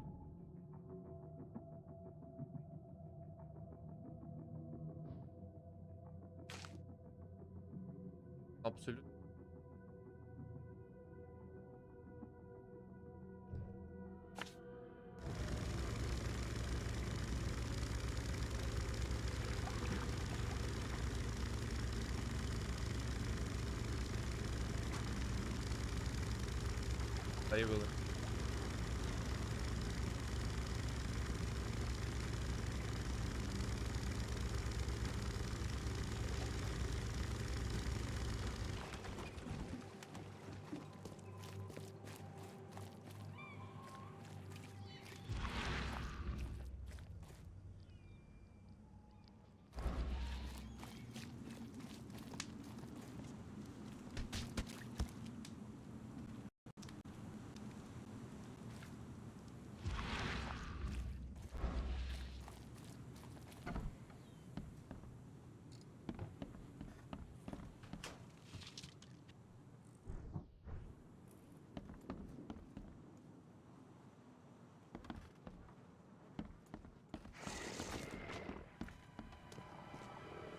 Абсолютно. Заявили.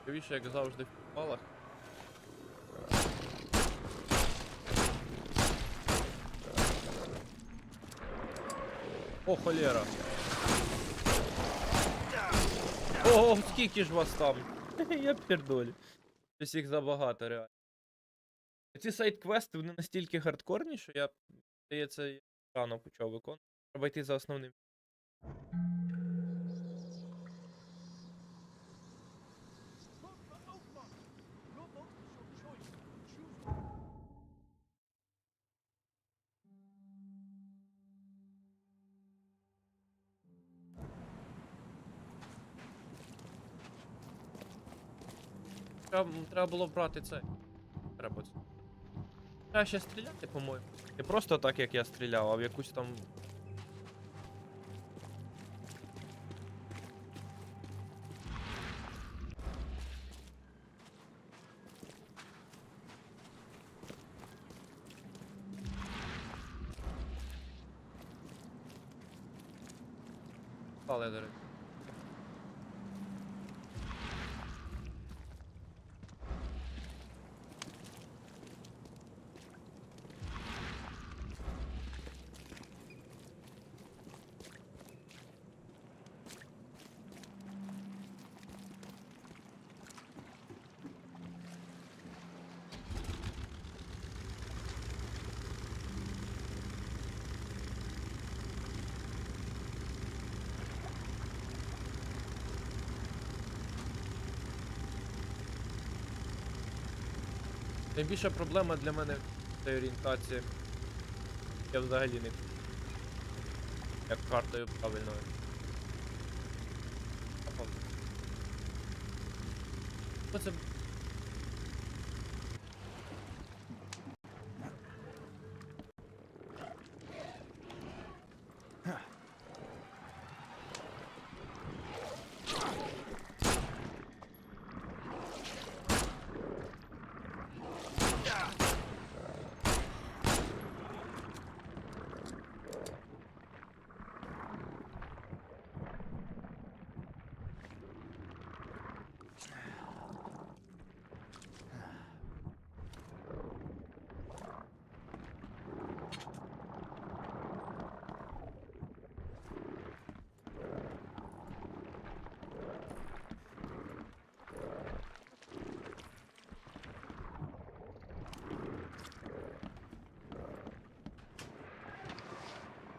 Цікавіше, як завжди в підвалах. О, холєра. Ого, скільки ж вас там? Я пердоль. Щось їх забагато, реально. Ці сайд-квести, вони настільки хардкорні, що я, здається, рано почав виконувати. Треба йти за основним. Треба було брати це. Треба це. Треба ще стріляти, по-моєму. Не просто так, як я стріляв, а в якусь там. Але, до речі. Найбільша проблема для мене в цій орієнтації. Я взагалі не як картою правильною. Оце...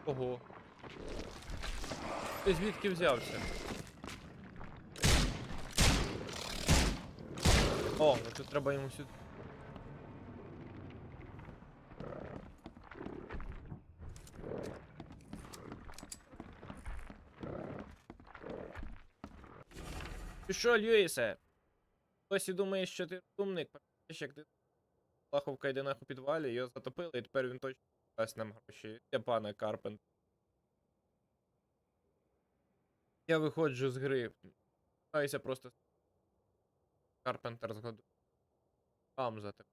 Ого. Ти звідки взявся? О, ну тут треба йому сюди. Ти що, Льюісе? Досі думаєш, що ти розумник? Пам'ятаєш, як ти лахав в кайданах у підвалі, його затопили, і тепер він точно дасть нам гроші. Я пане Карпент. Я виходжу з гри. Намагаюся просто Карпентер згодую. Сам за тебе.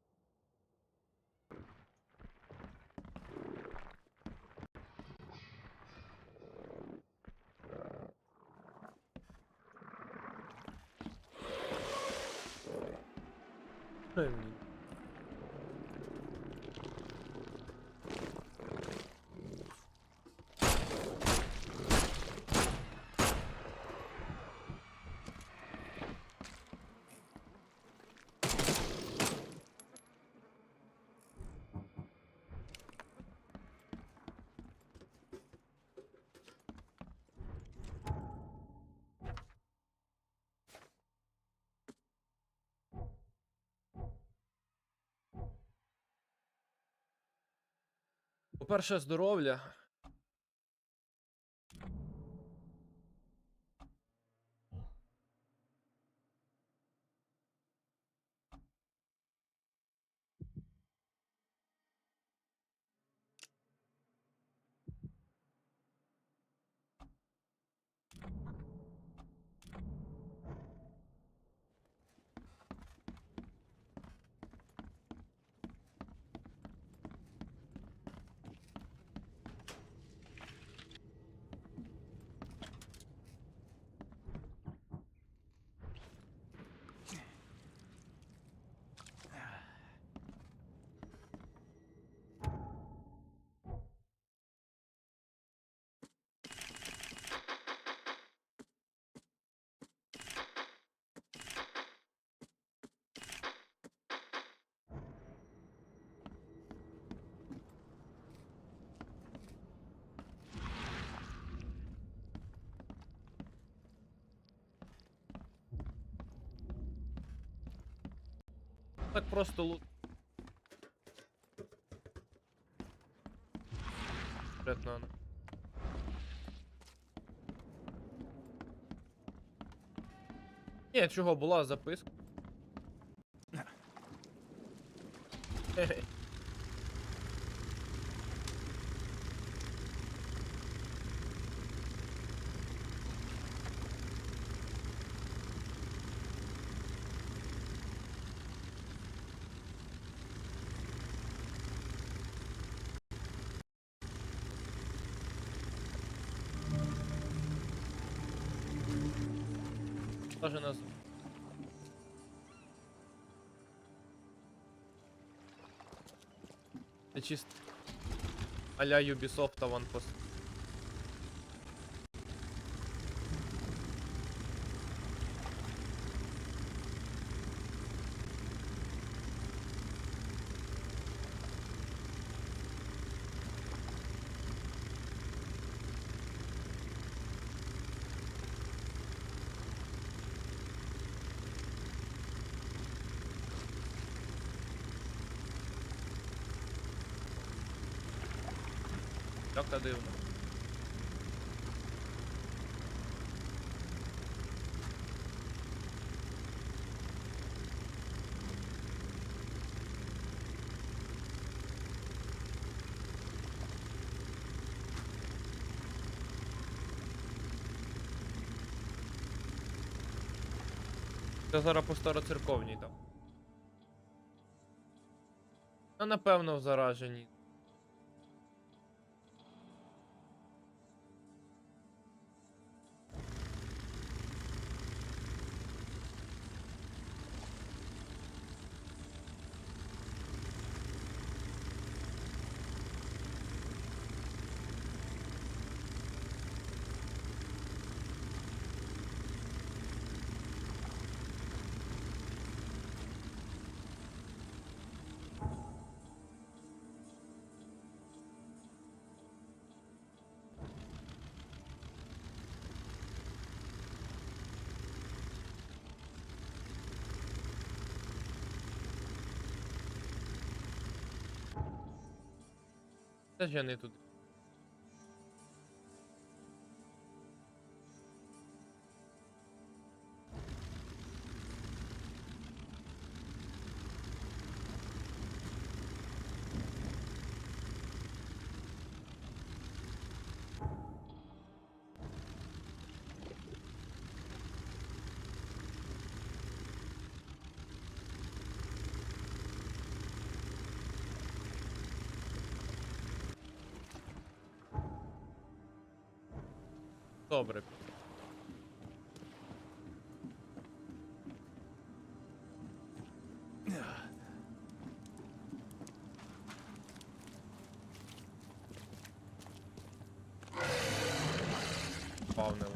По-перше, здоров'я. Так просто лут. Конкретно. Ні, чого, була записка. Хе-хе. Даже нас. Це чисто а-ля Ubisoft аванпост. Як дивно. Це зараз по староцерковній там. А напевно в зараженій. Це ж я не туди. Добре. Спавнили.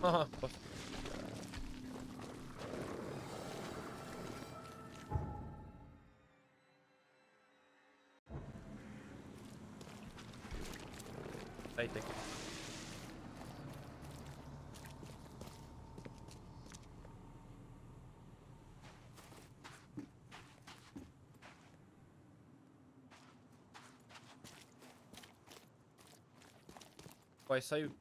Ага, дайте. Пайсаю.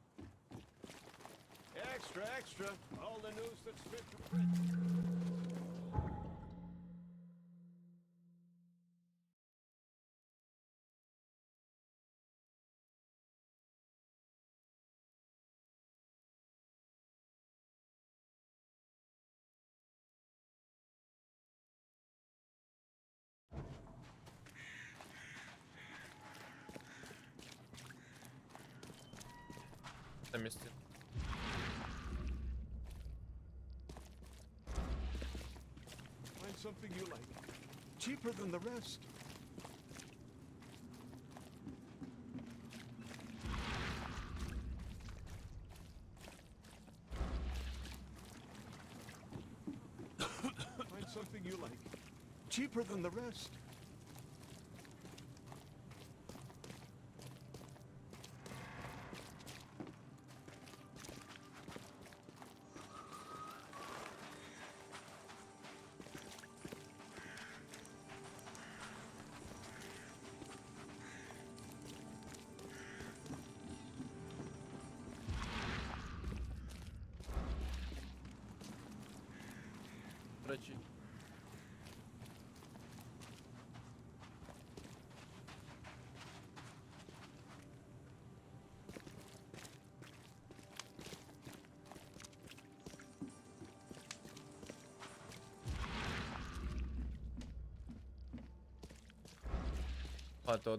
Extra, extra. All the news that's fit for print. На місці. Find something you like. Cheaper than the rest. Find something you like. Cheaper than the rest. Речі. А, то...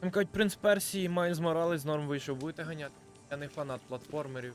Там кажуть, принц Персії, Майлз Моралес з норм вийшов. Будете ганяти? Я не фанат платформерів.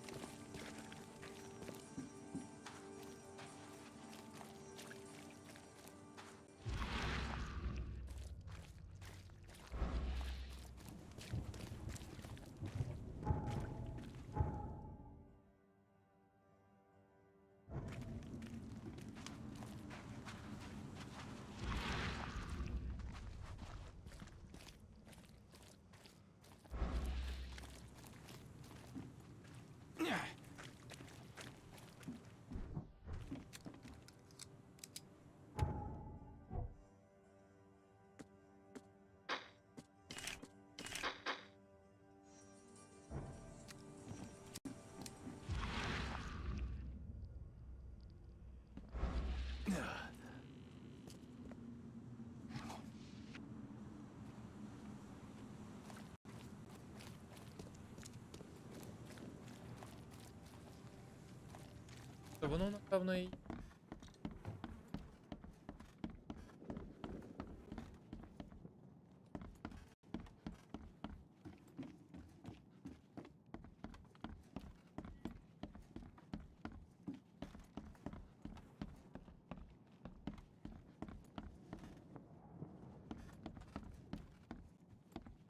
То воно, напевно, і...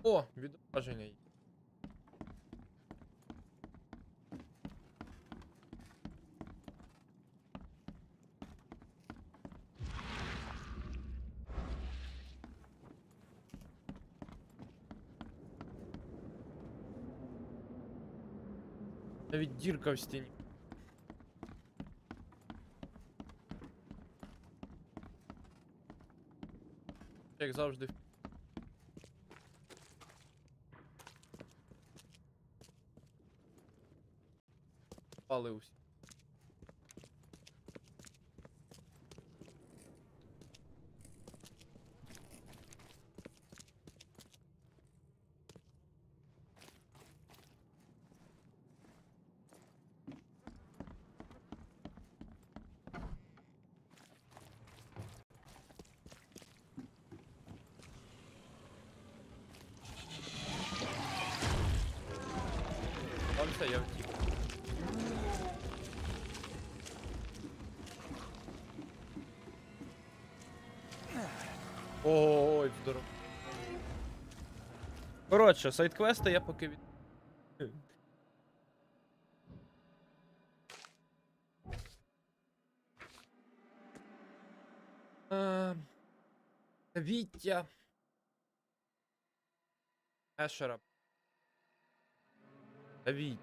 О, відображення є. Навіть дірка в стіні. Як завжди. Палився. Там все, я втік. Ой, здорово. Коротше, сайт-квести я поки від... Віття. Ешера. Віття.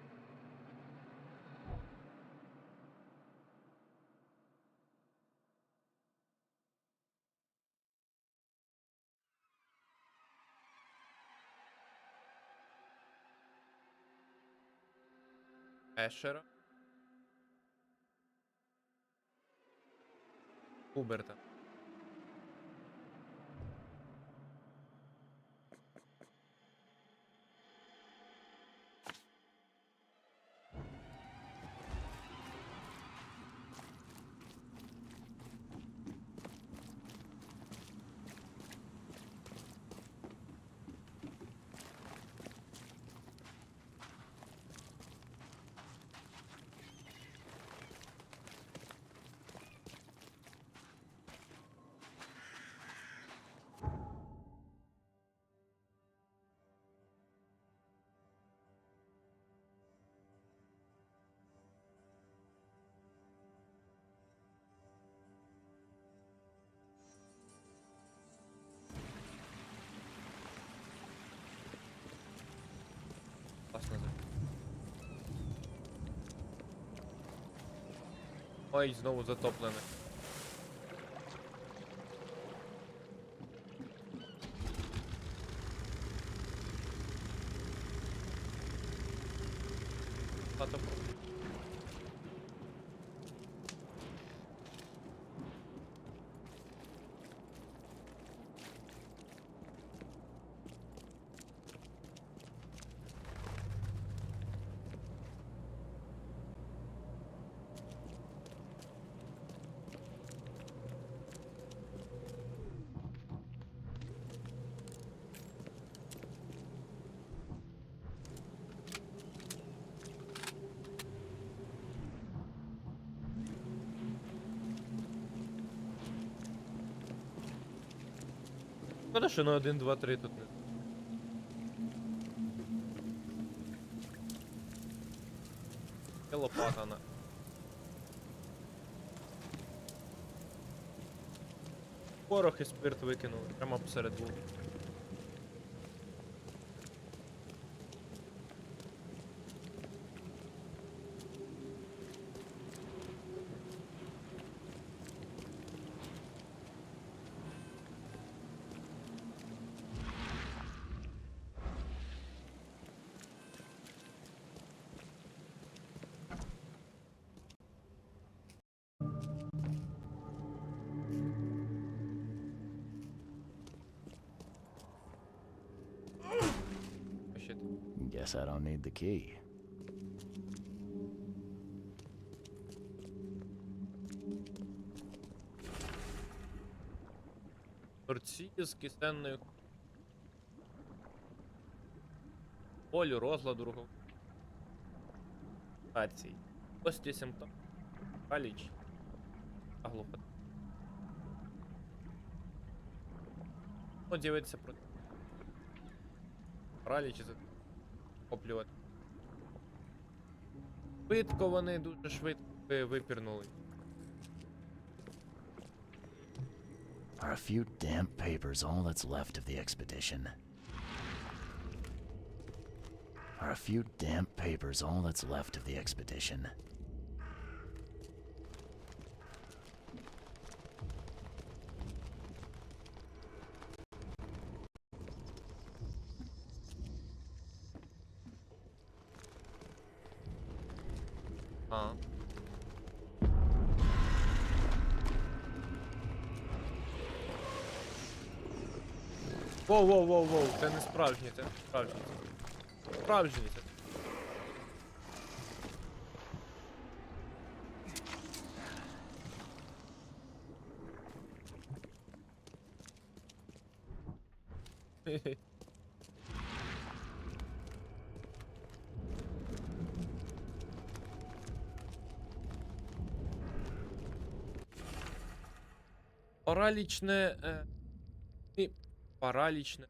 Ешера. Куберта. Класно. Ой, знову затоплене. Затоплено. Шкода, що на 1, 2, 3 тут не. Є лопата на. Порох і спирт викинули прямо посеред вулиці. Shit. Guess I don't need the key. Торці з кисенною болю, розладу, рухов. Акцій. Кості симптом. Паліч. Аглухот. Ну, дивиться про... Параліч і захоплювати. Швидко вони, дуже швидко випірнули. Are a few damp papers all that's left of the expedition? Are a few damp papers all that's left of the expedition? А. Воу, це не справжнє, це не справжнє. Справжнє це. Хе-хе. Паралічне... Паралічне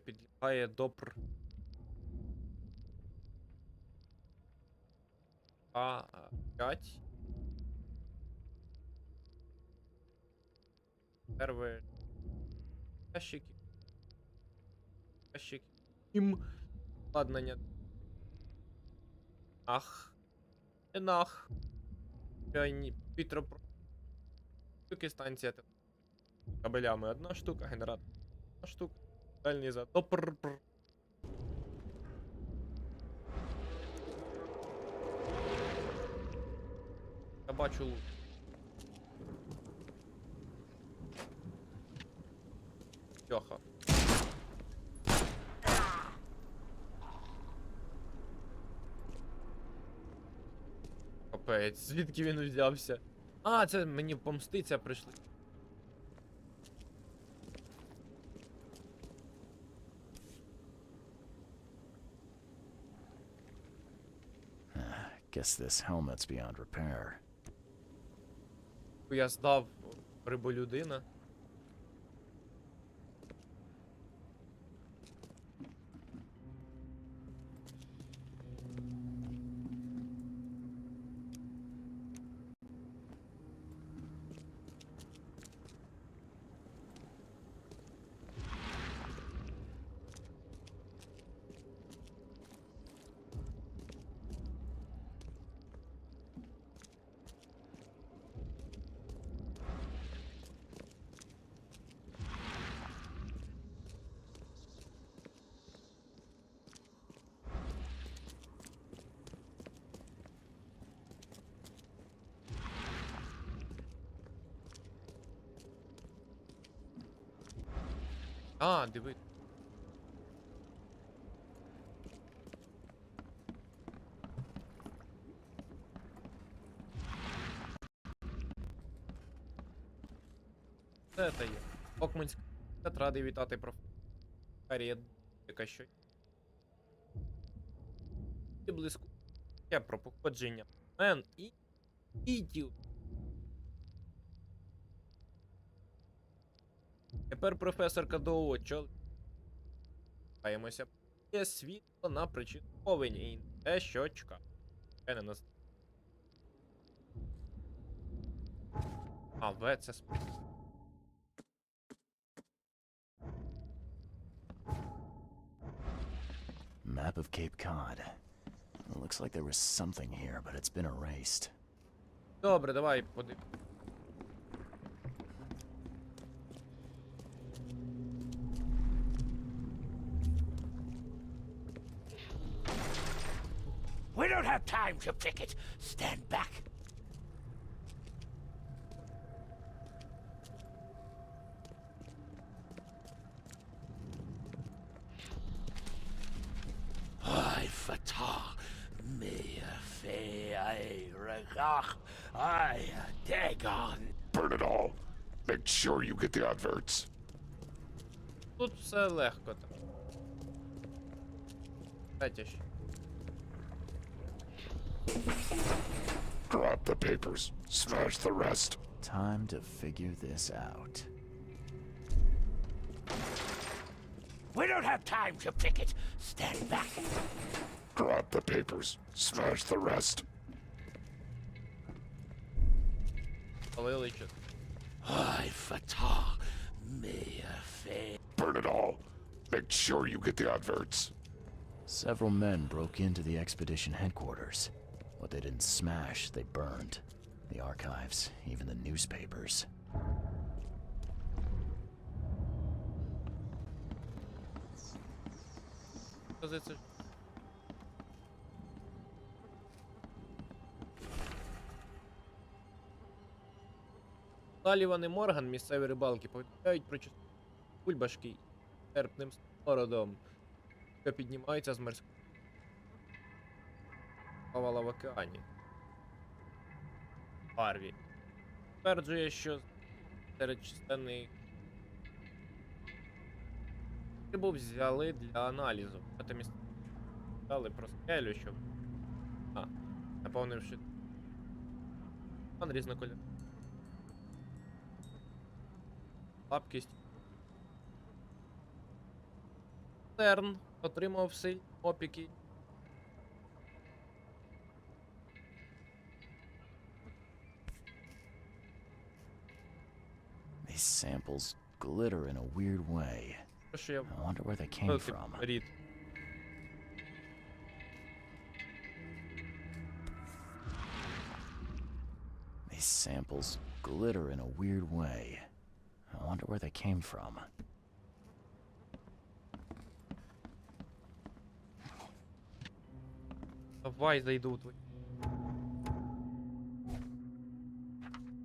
підлягає до А5. Первые ящики. Ящики. Им. Ладно, нет. Ах. Нах. Пітро. Штуки станція. Кабелями одна штука, генератор. Одна штука. Дальній затопр. Я бачу лук. Йоха. Капець, звідки він взявся? А, це мені помститься прийшли. Guess this helmet's beyond repair. Я здав рибу людина. А, диви. Це є. Окмонська радий вітати професорі, яка що. І близько. Я про походження. Мен і іділ. Тепер професорка до очол. Даємося. Є світло на причину повені і те, що чекає. Я не нас. А, В це спить. Map of Cape Cod. It looks like there was something here, but it's been erased. Добре, давай подивимось. We don't have time to pick it. Stand back. I fatah me fe I regach I dagon. Burn it all. Make sure you get the adverts. Тут все легко так. Затяж. Grab the papers. Smash the rest. Time to figure this out. We don't have time to pick it. Stand back. Grab the papers. Smash the rest. Палили чи. I fatah me fe. Burn it all. Make sure you get the adverts. Several men broke into the expedition headquarters. What they didn't smash, they burned. The archives, even the newspapers. Саліван і Морган, місцеві рибалки, повідомляють про бульбашки з терпним смородом, що піднімаються з морського повала в океані. Харві стверджує, що серед численних рибу взяли для аналізу. Це місце дали про скелю, щоб наповнивши різнокольоровий. Слабкість. Терн отримав сильні опіки. These samples glitter in a weird way. Що я I wonder where they came from. рід. These samples glitter in a weird way. I wonder where they came from. Давай зайду твої.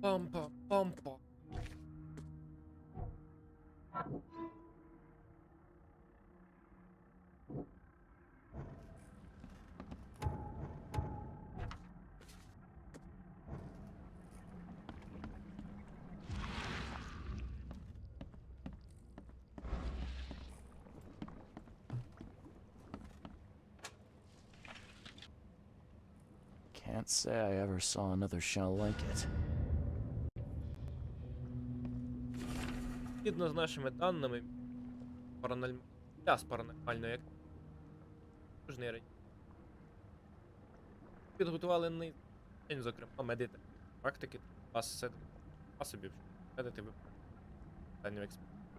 Пампа, пампа. Can't say I ever saw another shell like it. Згідно з нашими даними, паранормальної активності підготували низку, зокрема, медитації, практики, засобів, медити випадання в експериментах.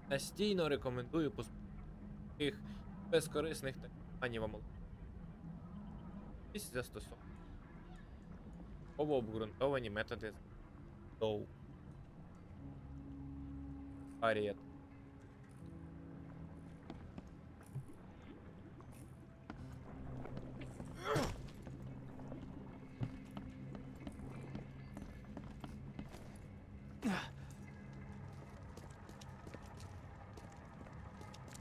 Настійно рекомендую таких безкорисних та анівамол. Застосовувати обґрунтовані методи доу. Арієт.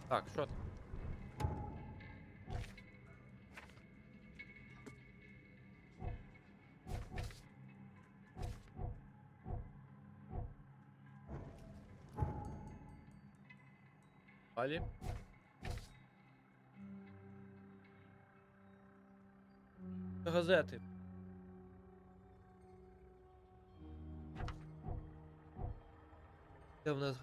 Так, що там? Далі. Газети. Де в нас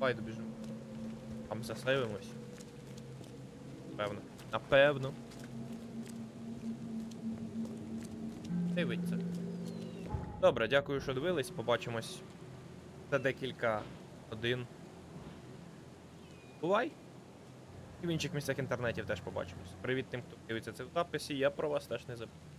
давай добіжимо. Там засейвимось. Напевно. Напевно. Дивиться. Добре, дякую, що дивились. Побачимось за декілька годин. Бувай! І в інших місцях інтернетів теж побачимось. Привіт тим, хто дивиться це в записі. Я про вас теж не забув.